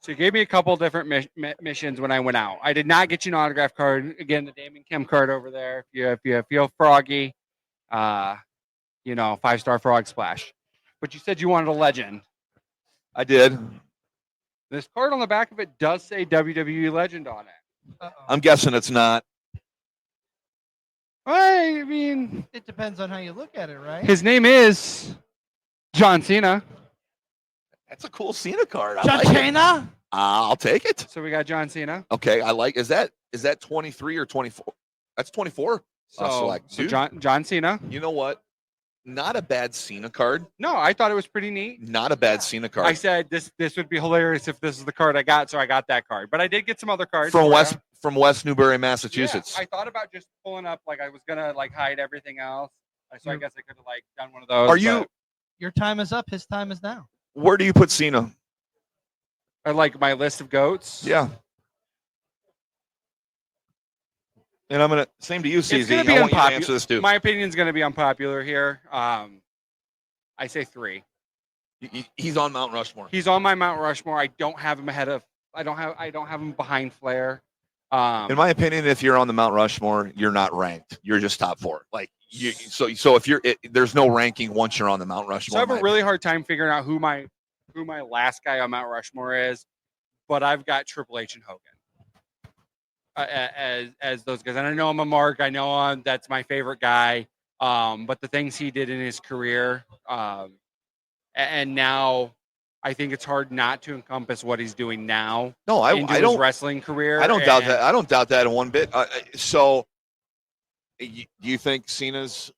Speaker 5: So you gave me a couple different missions when I went out. I did not get you an autograph card. Again, the Damon Kim card over there. If you feel froggy, 5-star frog splash. But you said you wanted a legend.
Speaker 1: I did.
Speaker 5: This card on the back of it does say WWE legend on it.
Speaker 2: Uh-oh.
Speaker 1: I'm guessing it's not.
Speaker 5: I mean,
Speaker 2: It depends on how you look at it, right?
Speaker 5: his name is John Cena.
Speaker 1: That's a cool Cena card. I
Speaker 2: John
Speaker 1: like it.
Speaker 2: Cena?
Speaker 1: I'll take it.
Speaker 5: So we got John Cena.
Speaker 1: Okay, I like. Is that 23 or 24? That's 24. Select.
Speaker 5: So
Speaker 1: Dude.
Speaker 5: John Cena.
Speaker 1: You know what? Not a bad Cena card.
Speaker 5: No, I thought it was pretty neat.
Speaker 1: Not a bad Cena card.
Speaker 5: I said this would be hilarious if this is the card I got, so I got that card. But I did get some other cards
Speaker 1: from
Speaker 5: for ya.
Speaker 1: West Newbury, Massachusetts.
Speaker 5: Yeah, I thought about just pulling up, like I was gonna like hide everything else. So I
Speaker 2: Mm.
Speaker 5: guess I could have like done one of those.
Speaker 1: Are you?
Speaker 5: but
Speaker 2: Your time is up. His time is now.
Speaker 1: Where do you put Cena?
Speaker 5: I like my list of goats.
Speaker 1: Yeah. And I'm gonna same to you,
Speaker 5: It's
Speaker 1: CZ.
Speaker 5: gonna be
Speaker 1: I want you to
Speaker 5: unpopular.
Speaker 1: answer this too.
Speaker 5: My opinion's gonna be unpopular here. I say 3.
Speaker 1: He's on Mount Rushmore.
Speaker 5: He's on my Mount Rushmore. I don't have him ahead of. I don't have him behind Flair.
Speaker 1: In my opinion, if you're on the Mount Rushmore, you're not ranked. You're just top 4. Like you, so if you're, there's no ranking once you're on the Mount
Speaker 5: So I
Speaker 1: Rushmore.
Speaker 5: have a really hard time figuring out who my last guy on Mount Rushmore is, but I've got Triple H and Hogan as those guys. And I know I'm a mark. I know that's my favorite guy. But the things he did in his career, and now I think it's hard not to encompass what he's doing now.
Speaker 1: No, I
Speaker 5: his
Speaker 1: don't.
Speaker 5: wrestling career.
Speaker 1: I don't doubt
Speaker 5: and
Speaker 1: that. I don't doubt that in one bit. So, do you think Cena's?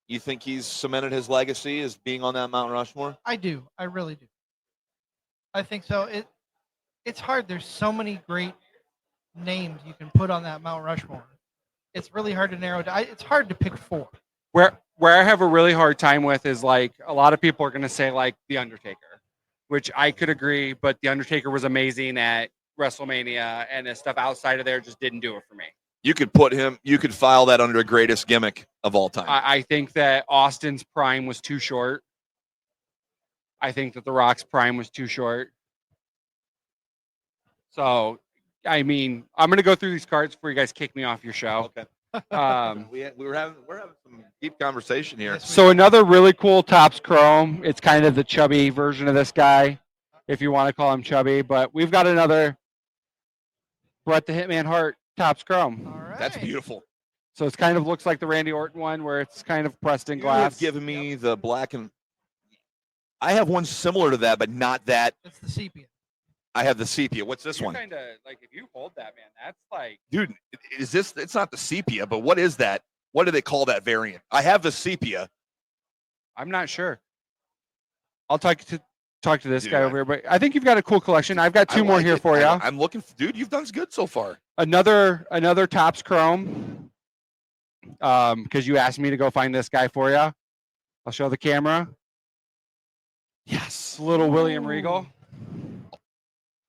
Speaker 1: You think he's cemented his legacy as being on that Mount Rushmore?
Speaker 2: I do. I really do. I think so. It's hard. There's so many great names you can put on that Mount Rushmore. It's really hard to narrow down. It's hard to pick 4.
Speaker 5: Where I have a really hard time with is like a lot of people are going to say like The Undertaker, which I could agree, but The Undertaker was amazing at WrestleMania, and his stuff outside of there just didn't do it for me.
Speaker 1: You could put him. You could file that under greatest gimmick of all time.
Speaker 5: I think that Austin's prime was too short. I think that The Rock's prime was too short. So I mean, I'm gonna go through these cards before you guys kick me off your show.
Speaker 1: Okay.
Speaker 5: Um,
Speaker 1: We're having some deep conversation here.
Speaker 2: Yes, we
Speaker 5: so
Speaker 2: are.
Speaker 5: another really cool Topps Chrome. It's kind of the chubby version of this guy, if you want to call him chubby. But we've got another Brett the Hitman Hart Topps Chrome.
Speaker 2: All right.
Speaker 1: That's beautiful.
Speaker 5: So it's kind of looks like the Randy Orton one, where it's kind of pressed in
Speaker 1: You have
Speaker 5: glass.
Speaker 1: given me the black and I have one similar to that, but not that.
Speaker 2: It's the sepia.
Speaker 1: I have the sepia. What's this one?
Speaker 5: Kind of like if you hold that, man, that's like
Speaker 1: Dude, is this? It's not the sepia, but what is that? What do they call that variant? I have the sepia.
Speaker 5: I'm not sure. I'll talk to this
Speaker 1: Dude,
Speaker 5: guy over here, but I think you've got a cool collection. I've got two
Speaker 1: I
Speaker 5: more
Speaker 1: like
Speaker 5: here
Speaker 1: it.
Speaker 5: for you.
Speaker 1: I'm looking for, dude. You've done good so far.
Speaker 5: Another Topps Chrome. Because you asked me to go find this guy for you. I'll show the camera.
Speaker 1: Yes.
Speaker 5: Little William Regal.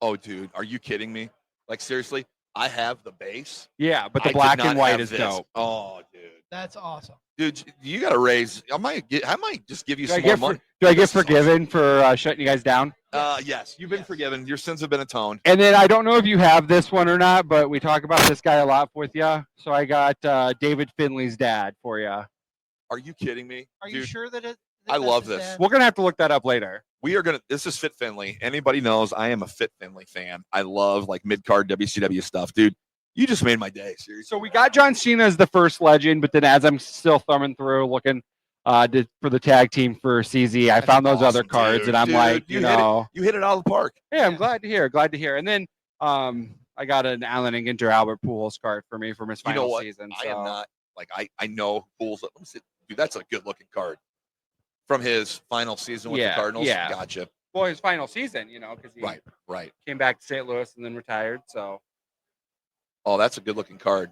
Speaker 1: Oh, dude, are you kidding me? Like seriously, I have the base.
Speaker 5: Yeah, but the
Speaker 1: I did
Speaker 5: black
Speaker 1: not
Speaker 5: and white
Speaker 1: have
Speaker 5: is
Speaker 1: this.
Speaker 5: dope.
Speaker 1: Oh, dude.
Speaker 2: That's awesome.
Speaker 1: Dude, you got to raise. I might just give you
Speaker 5: Do I
Speaker 1: some more
Speaker 5: get
Speaker 1: money.
Speaker 5: do I get
Speaker 1: This is
Speaker 5: forgiven for shutting you guys down?
Speaker 1: Yes, you've been forgiven. Your sins have been atoned.
Speaker 5: And then I don't know if you have this one or not, but we talk about this guy a lot with you. So I got David Finley's dad for you.
Speaker 1: Are you kidding me?
Speaker 2: Are
Speaker 1: dude,
Speaker 2: you sure that it?
Speaker 1: I love this.
Speaker 5: We're gonna have to look that up later.
Speaker 1: we are gonna. This is Fit Finley. Anybody knows I am a Fit Finley fan. I love like mid card WCW stuff, dude. You just made my day. Seriously.
Speaker 5: So we got John Cena as the first legend, but then as I'm still thumbing through looking for the tag team for CZ, I found those other
Speaker 1: awesome,
Speaker 5: cards,
Speaker 1: dude.
Speaker 5: and I'm
Speaker 1: Dude,
Speaker 5: like,
Speaker 1: you hit it out of the park.
Speaker 5: yeah, I'm glad to hear. Glad to hear. And then I got an Allen and Ginter Albert Pujols card for me from his
Speaker 1: You know
Speaker 5: final
Speaker 1: what?
Speaker 5: season.
Speaker 1: I
Speaker 5: so-
Speaker 1: am not like I know Pools. Dude, that's a good looking card from his final season with the Cardinals.
Speaker 5: yeah.
Speaker 1: Gotcha.
Speaker 5: Well, his final season, because he
Speaker 1: Right.
Speaker 5: came back to St. Louis and then retired. So
Speaker 1: Oh, that's a good looking card.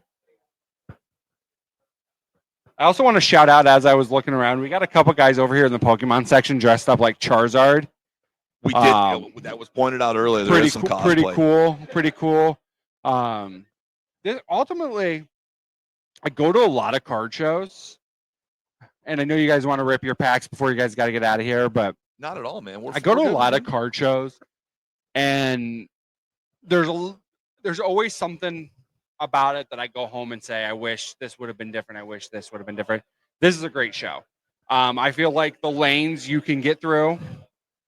Speaker 5: I also want to shout out as I was looking around. We got a couple guys over here in the Pokemon section dressed up like Charizard.
Speaker 1: We did. That was pointed out earlier. There is some cosplay.
Speaker 5: Pretty cool. Ultimately, I go to a lot of card shows, and I know you guys want to rip your packs before you guys got to get out of here, but
Speaker 1: Not at all, man.
Speaker 5: I go to a lot of card shows, and there's always something about it that I go home and say, I wish this would have been different. I wish this would have been different. This is a great show. I feel like the lanes you can get through.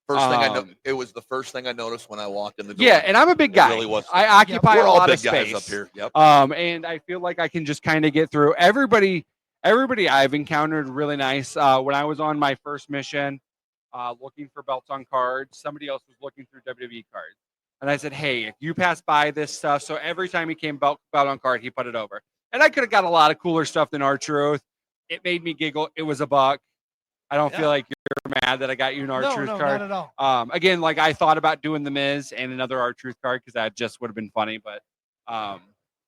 Speaker 1: First thing I know, it was the first thing I noticed when I walked in the door.
Speaker 5: Yeah, and I'm a big guy.
Speaker 1: really was.
Speaker 5: I occupy
Speaker 1: We're
Speaker 5: a
Speaker 1: all
Speaker 5: lot
Speaker 1: big
Speaker 5: of space
Speaker 1: guys up here. Yep.
Speaker 5: and I feel like I can just kind of get through. Everybody I've encountered really nice. When I was on my first mission, looking for belts on cards, somebody else was looking through WWE cards. And I said, hey, if you pass by this stuff, so every time he came belt on card, he put it over. And I could have got a lot of cooler stuff than R-Truth. It made me giggle. It was a buck. I don't feel like you're mad that I got you an R-Truth
Speaker 2: no,
Speaker 5: card.
Speaker 2: not at all.
Speaker 5: Again, like I thought about doing the Miz and another R-Truth card because that just would have been funny. But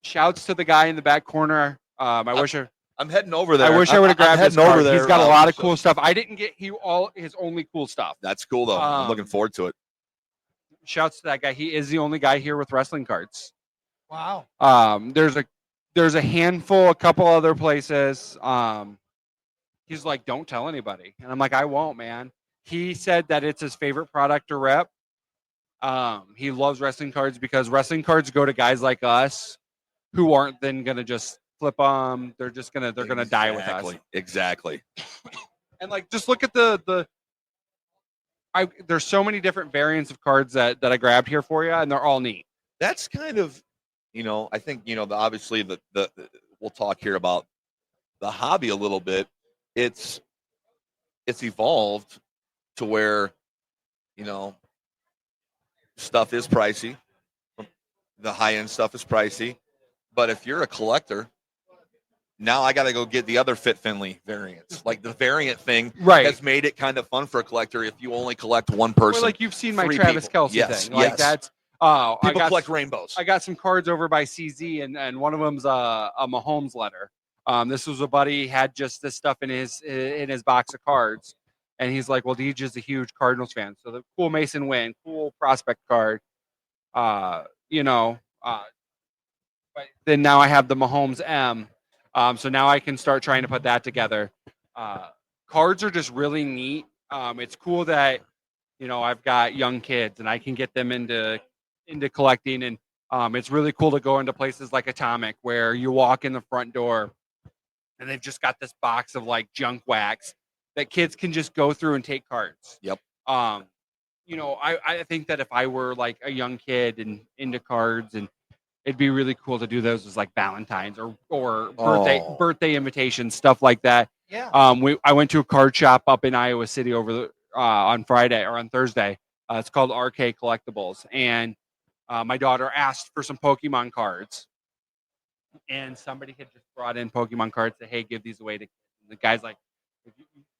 Speaker 5: shouts to the guy in the back corner. I'm
Speaker 1: heading over there.
Speaker 5: I wish I would have grabbed his
Speaker 1: heading over
Speaker 5: card.
Speaker 1: there.
Speaker 5: He's got a lot of cool stuff. I didn't get his only cool stuff.
Speaker 1: That's cool though. I'm looking forward to it.
Speaker 5: Shouts to that guy. He is the only guy here with wrestling cards.
Speaker 2: Wow.
Speaker 5: There's a handful, a couple other places. He's like, don't tell anybody. And I'm like, I won't, man. He said that it's his favorite product to rep. He loves wrestling cards because wrestling cards go to guys like us who aren't then going to just flip them. They're going to die with us.
Speaker 1: Exactly.
Speaker 5: And like, just look at there's so many different variants of cards that I grabbed here for you, and they're all neat.
Speaker 1: That's kind of, I think, obviously the we'll talk here about the hobby a little bit. It's evolved to where, stuff is pricey. The high end stuff is pricey, but if you're a collector, now I got to go get the other Fit Finley variants. Like the variant thing has made it kind of fun for a collector if you only collect one person.
Speaker 5: Or like you've seen my
Speaker 1: 3
Speaker 5: Travis
Speaker 1: people.
Speaker 5: Kelce
Speaker 1: Yes,
Speaker 5: thing. Like
Speaker 1: yes.
Speaker 5: that's
Speaker 1: People collect rainbows.
Speaker 5: I got some cards over by CZ, and one of them's a Mahomes letter. This was a buddy had just this stuff in his box of cards, and he's like, "Well, DJ's is a huge Cardinals fan, so the cool Mason Wynn, cool prospect card, But then now I have the Mahomes M, so now I can start trying to put that together. Cards are just really neat. It's cool that I've got young kids and I can get them into collecting, and It's really cool to go into places like Atomic where you walk in the front door and they've just got this box of like junk wax that kids can just go through and take cards.
Speaker 1: Yep.
Speaker 5: I think that if I were like a young kid and into cards, and it'd be really cool to do those as like Valentine's or birthday invitations, stuff like that.
Speaker 2: Yeah.
Speaker 5: I went to a card shop up in Iowa City on Friday or on Thursday. It's called RK Collectibles, and my daughter asked for some Pokemon cards, and somebody had just brought in Pokemon cards. Said, "Hey, give these away to kids." And the guy's like,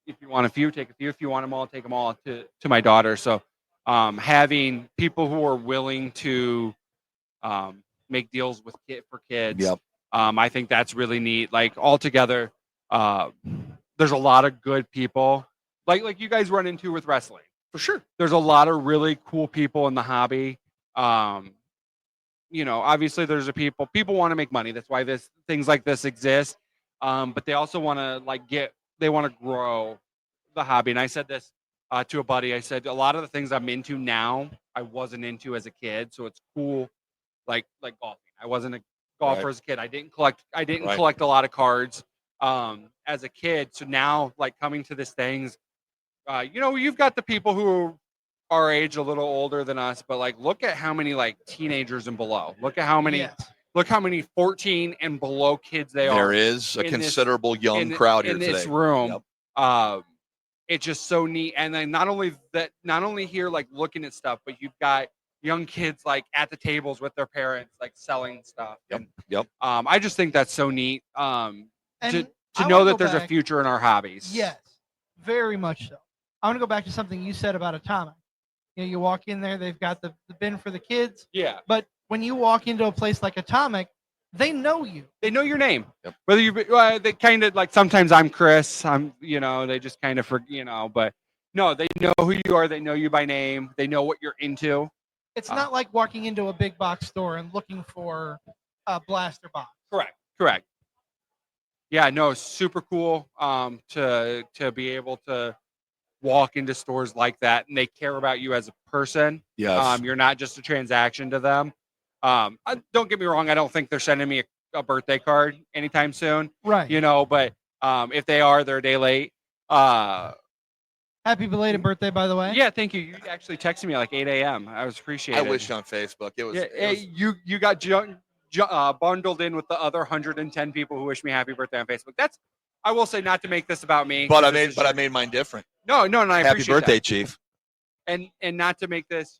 Speaker 5: "If you want a few, take a few. If you want them all, take them all." To my daughter. So, having people who are willing to make deals with kids.
Speaker 1: Yep.
Speaker 5: I think that's really neat. Like altogether, there's a lot of good people, like you guys run into with wrestling.
Speaker 1: For sure.
Speaker 5: There's a lot of really cool people in the hobby. Obviously there's people want to make money. That's why things like this exist. But they also want to they want to grow the hobby. And I said this to a buddy. I said a lot of the things I'm into now I wasn't into as a kid, so it's cool. Like golfing. I wasn't a golfer as a kid. I didn't collect a lot of cards as a kid. So now, like, coming to this things, you've got the people who are our age, a little older than us, but like, look at how many like teenagers and below. Look at how many 14 and below kids there are.
Speaker 1: There is a considerable young crowd here
Speaker 5: in
Speaker 1: today.
Speaker 5: this room.
Speaker 1: Yep.
Speaker 5: It's just so neat. And then not only here, like looking at stuff, but you've got young kids like at the tables with their parents, like selling stuff.
Speaker 1: Yep.
Speaker 5: I just think that's so neat.
Speaker 2: And
Speaker 5: To
Speaker 2: I
Speaker 5: know
Speaker 2: wanna
Speaker 5: that
Speaker 2: go
Speaker 5: there's a
Speaker 2: back-
Speaker 5: future in our hobbies.
Speaker 2: Yes, very much so. I want to go back to something you said about Atomic. You walk in there, they've got the bin for the kids.
Speaker 5: Yeah.
Speaker 2: But when you walk into a place like Atomic, they know you.
Speaker 5: They know your name.
Speaker 1: Yep.
Speaker 5: Whether they kind of like, sometimes I'm Chris. They just kind of but no, they know who you are. They know you by name. They know what you're into.
Speaker 2: It's not like walking into a big box store and looking for a blaster box.
Speaker 5: Correct. Yeah, no, super cool to be able to walk into stores like that, and they care about you as a person.
Speaker 1: Yes.
Speaker 5: You're not just a transaction to them. Don't get me wrong, I don't think they're sending me a birthday card anytime soon.
Speaker 2: Right.
Speaker 5: But if they are, they're a day late.
Speaker 2: Happy belated birthday, by the way.
Speaker 5: Yeah, thank you. You actually texted me like 8 a.m. I was appreciated.
Speaker 1: I wish on Facebook. It was.
Speaker 5: You got bundled in with the other 110 people who wish me happy birthday on Facebook. I will say, not to make this about me.
Speaker 1: But I made mine different.
Speaker 5: No, I
Speaker 1: Happy
Speaker 5: appreciate
Speaker 1: birthday,
Speaker 5: that.
Speaker 1: Chief.
Speaker 5: And not to make this,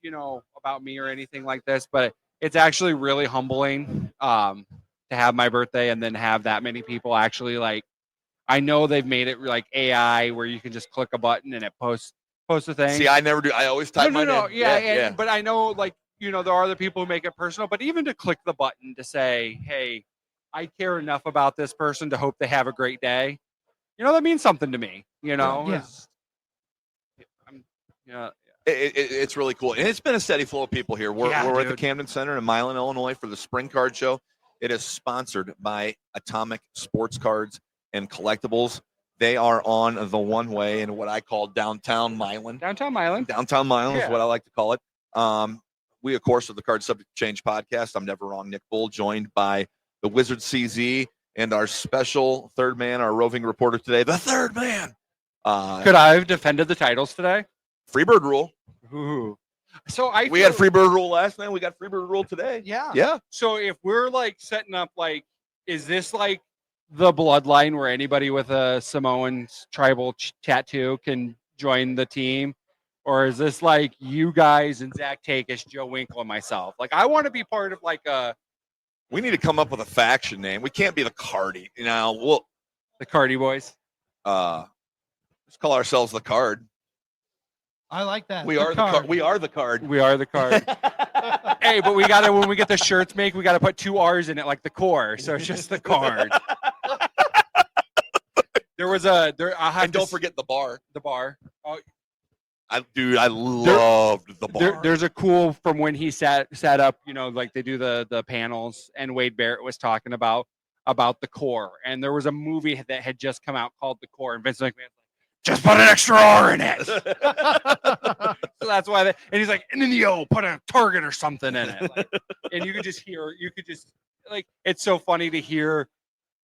Speaker 5: about me or anything like this, but it's actually really humbling to have my birthday and then have that many people actually like. I know they've made it like AI where you can just click a button and it posts a thing.
Speaker 1: See, I never do. I always type mine in.
Speaker 5: Yeah. But I know, like, there are other people who make it personal. But even to click the button to say, "Hey, I care enough about this person to hope they have a great day," that means something to me.
Speaker 2: Yeah.
Speaker 1: It's really cool, and it's been a steady flow of people here. We're at the Camden Center in Milan, Illinois, for the Spring Card Show. It is sponsored by Atomic Sports Cards and Collectibles. They are on the one-way in what I call downtown Milan.
Speaker 5: Downtown Milan
Speaker 1: is what I like to call it. We, of course, are the Card Subject Change podcast. I'm Never Wrong, Nick Bull, joined by the Wizard CZ and our special third man, our roving reporter today, the third man.
Speaker 5: Could I have defended the titles today?
Speaker 1: Freebird rule.
Speaker 5: Ooh. So
Speaker 1: we had Freebird rule last night. We got Freebird rule today.
Speaker 2: Yeah.
Speaker 5: So if we're like setting up, like, is this like the bloodline where anybody with a Samoan tribal tattoo can join the team? Or is this like you guys and Zach Takis, Joe Winkle, and myself? Like, I want to be part of like a.
Speaker 1: We need to come up with a faction name. We can't be the Cardi.
Speaker 5: The Cardi Boys.
Speaker 1: Let's call ourselves the Card.
Speaker 2: I like that.
Speaker 1: We are the Card. We are the Card.
Speaker 5: We are the Card. Hey, but we gotta, when we get the shirts made, we gotta put 2 R's in it, like the core. So it's just the Card.
Speaker 1: And don't forget the bar.
Speaker 5: The bar. Oh,
Speaker 1: I loved the bar.
Speaker 5: There's a cool from when he sat up, like they do the panels, and Wade Barrett was talking about the core, and there was a movie that had just come out called The Core, and Vince McMahon's like, just put an extra R in it. So that's why and he's like, and then put a target or something in it. Like, and you could just like, it's so funny to hear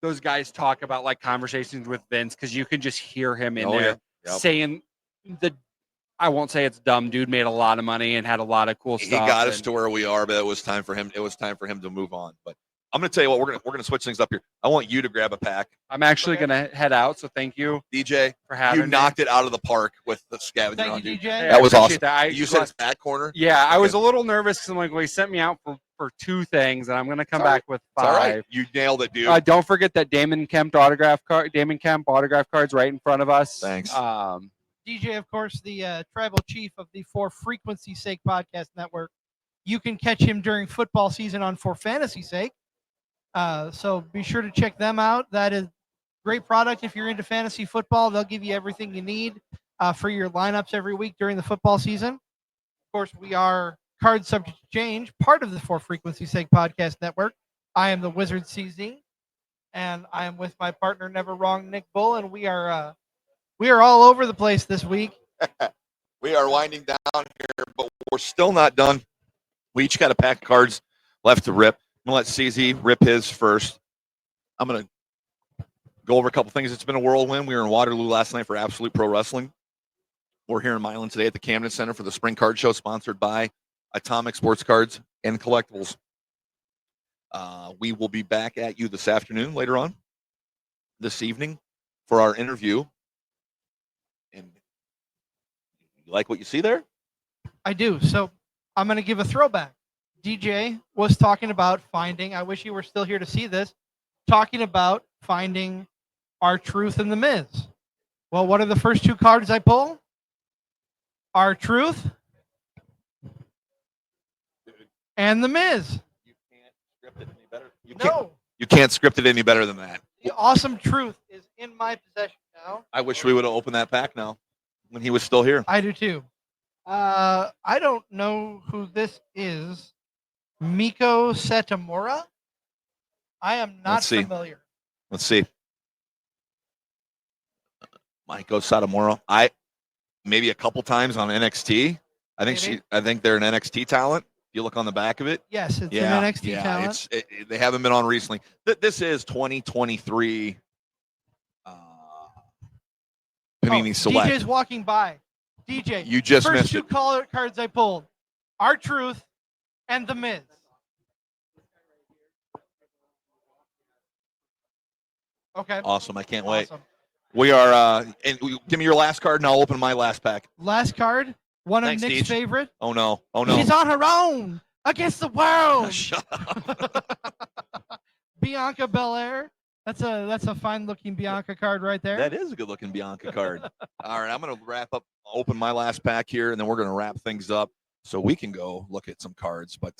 Speaker 5: those guys talk about like conversations with Vince, because you can just hear him in there saying I won't say it's dumb. Dude made a lot of money and had a lot of cool stuff.
Speaker 1: He got us to where we are, but it was time for him. It was time for him to move on. But I'm going to tell you what, we're going to switch things up here. I want you to grab a pack.
Speaker 5: I'm actually going to head out, so thank you,
Speaker 1: DJ,
Speaker 5: for having me.
Speaker 1: You knocked it out of the park with the scavenger
Speaker 2: Thank
Speaker 1: hunt,
Speaker 2: you,
Speaker 1: dude.
Speaker 2: DJ.
Speaker 5: Hey,
Speaker 1: That was awesome.
Speaker 5: That.
Speaker 1: You said it's back corner?
Speaker 5: Yeah,
Speaker 1: Okay.
Speaker 5: I was a little nervous because I'm like, well, he sent me out for 2 things, and I'm going to come back with 5.
Speaker 1: It's all right. You nailed it, dude.
Speaker 5: Don't forget that Damon Kemp autograph cards right in front of us.
Speaker 1: Thanks.
Speaker 2: DJ, of course, the tribal chief of the For Frequency's Sake podcast network. You can catch him during football season on For Fantasy's Sake. So be sure to check them out. That is great product. If you're into fantasy football, they'll give you everything you need for your lineups every week during the football season. Of course, we are Card Subject to Change, part of the For Frequency's Sake podcast network. I am the Wizard CZ, and I am with my partner, Never Wrong, Nick Bull, and we are all over the place this week.
Speaker 1: We are winding down here, but we're still not done. We each got a pack of cards left to rip. I'm going to let CZ rip his first. I'm going to go over a couple things. It's been a whirlwind. We were in Waterloo last night for Absolute Pro Wrestling. We're here in Milan today at the Camden Center for the Spring Card Show, sponsored by Atomic Sports Cards and Collectibles. We will be back at you this afternoon, later on this evening, for our interview. And you like what you see there?
Speaker 2: I do. So I'm going to give a throwback. DJ was talking about finding, I wish you were still here to see this, talking about finding R-Truth and The Miz. Well, what are the first 2 cards I pull? R-Truth and The Miz.
Speaker 1: You can't script it any better. You can't script it any better than that.
Speaker 2: The awesome truth is in my possession now.
Speaker 1: I wish we would have opened that pack now when he was still here.
Speaker 2: I do too. I don't know who this is. Miko Satomura? I am not familiar.
Speaker 1: Let's see. Miko Satomura. Maybe a couple times on NXT. I think they're an NXT talent. If you look on the back of it.
Speaker 2: Yes, it's an NXT talent.
Speaker 1: They haven't been on recently. This is 2023 Panini Select.
Speaker 2: DJ's walking by. DJ,
Speaker 1: you just
Speaker 2: first
Speaker 1: missed
Speaker 2: 2
Speaker 1: it.
Speaker 2: cards I pulled. R-Truth and The Miz. Okay.
Speaker 1: Awesome. I can't wait.
Speaker 2: Awesome.
Speaker 1: We are give me your last card and I'll open my last pack.
Speaker 2: Last card, one
Speaker 1: Thanks,
Speaker 2: of Nick's
Speaker 1: Deej.
Speaker 2: favorite.
Speaker 1: Oh no.
Speaker 2: She's on her own against the world.
Speaker 1: Shut up.
Speaker 2: Bianca Belair. That's a fine looking Bianca card right there.
Speaker 1: That is a good looking Bianca card. All right, I'm going to open my last pack here, and then we're going to wrap things up so we can go look at some cards. But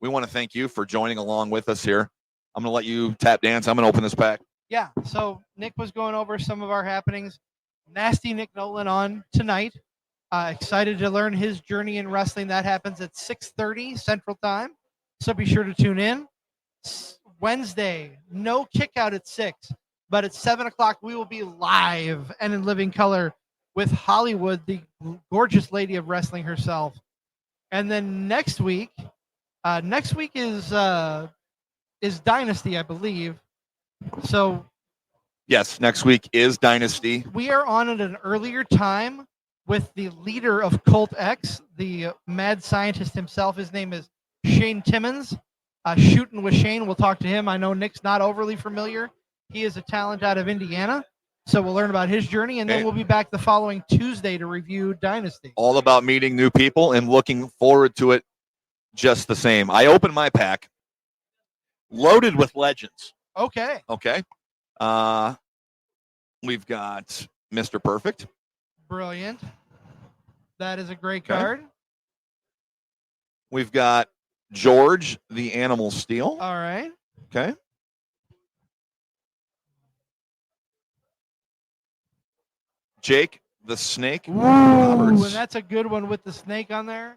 Speaker 1: we want to thank you for joining along with us here. I'm going to let you tap dance. I'm going to open this pack.
Speaker 2: Yeah, so Nick was going over some of our happenings. Nasty Nick Nolan on tonight. Excited to learn his journey in wrestling. That happens at 6:30 Central Time, so be sure to tune in. Wednesday, no kick out at 6, but at 7 o'clock we will be live and in living color with Hollywood, the gorgeous lady of wrestling herself. And then next week is Dynasty, I believe. So
Speaker 1: yes, next week is Dynasty.
Speaker 2: We are on at an earlier time with the leader of Cult X, the mad scientist himself. His name is Shane Timmons. Shooting with Shane. We'll talk to him. I know Nick's not overly familiar. He is a talent out of Indiana. So we'll learn about his journey, and then we'll be back the following Tuesday to review Dynasty.
Speaker 1: All about meeting new people and looking forward to it just the same. I opened my pack loaded with legends.
Speaker 2: Okay.
Speaker 1: We've got Mr. Perfect.
Speaker 2: Brilliant. That is a great card.
Speaker 1: We've got George, the Animal Steel.
Speaker 2: All right.
Speaker 1: Okay. Jake, the Snake.
Speaker 2: Ooh,
Speaker 1: Roberts.
Speaker 2: and that's a good one with the snake on there.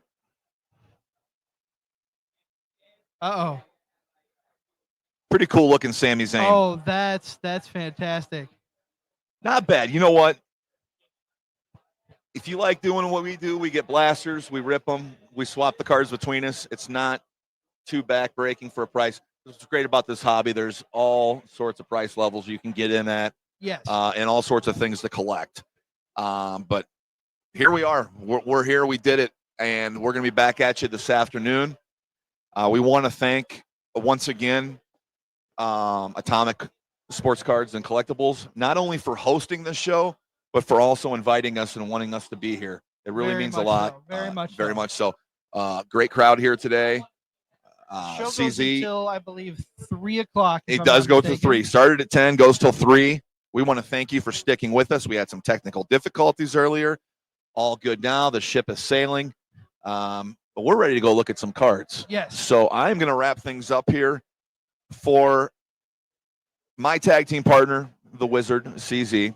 Speaker 2: Uh-oh.
Speaker 1: Pretty cool looking Sami Zayn.
Speaker 2: Oh, that's fantastic.
Speaker 1: Not bad. You know what? if you like doing what we do, we get blasters, we rip them, we swap the cards between us. It's not too back-breaking for a price. What's great about this hobby, there's all sorts of price levels you can get in at,
Speaker 2: Yes.
Speaker 1: and all sorts of things to collect. But here we are. We're here. We did it, and we're going to be back at you this afternoon. We want to thank, once again, Atomic Sports Cards and Collectibles, not only for hosting this show, but for also inviting us and wanting us to be here. It really
Speaker 2: Very
Speaker 1: means a
Speaker 2: much
Speaker 1: lot.
Speaker 2: so. Very much
Speaker 1: Very
Speaker 2: so.
Speaker 1: much so. Great crowd here today.
Speaker 2: Show goes
Speaker 1: CZ,
Speaker 2: until, I believe, 3 o'clock. if
Speaker 1: it
Speaker 2: I'm
Speaker 1: does
Speaker 2: not
Speaker 1: go to
Speaker 2: mistaken.
Speaker 1: 3. Started at 10, goes till 3. We want to thank you for sticking with us. We had some technical difficulties earlier. All good now. The ship is sailing. But we're ready to go look at some cards.
Speaker 2: Yes.
Speaker 1: So I'm going to wrap things up here for my tag team partner, the Wizard, CZ.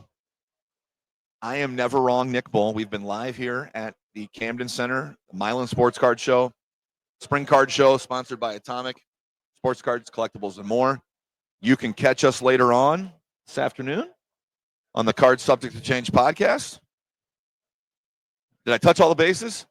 Speaker 1: I am never wrong, Nick Bull. We've been live here at the Camden Center, the Milan Sports Card Show, Spring Card Show, sponsored by Atomic Sports Cards, Collectibles, and more. You can catch us later on this afternoon on the Card Subject to Change podcast. Did I touch all the bases?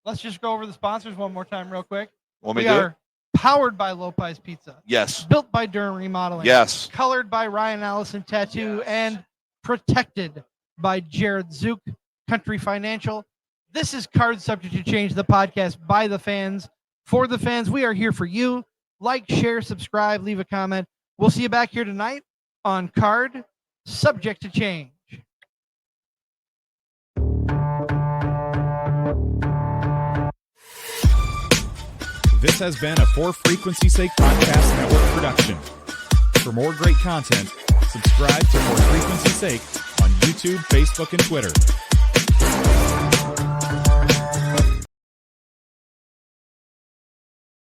Speaker 2: Let's just go over the sponsors one more time real quick.
Speaker 1: Want me
Speaker 2: We
Speaker 1: to do it?
Speaker 2: are powered by Lopez Pizza,
Speaker 1: Yes.
Speaker 2: built by Durham Remodeling,
Speaker 1: Yes.
Speaker 2: colored by Ryan Allison Tattoo,
Speaker 1: Yes.
Speaker 2: and protected by Jared Zook, Country Financial. This is Card Subject to Change, the podcast by the fans, for the fans. We are here for you. Like, share, subscribe, leave a comment. We'll see you back here tonight on Card Subject to Change.
Speaker 6: This has been a For Frequency's Sake Podcast Network production. For more great content, subscribe to For Frequency's Sake on YouTube, Facebook, and Twitter.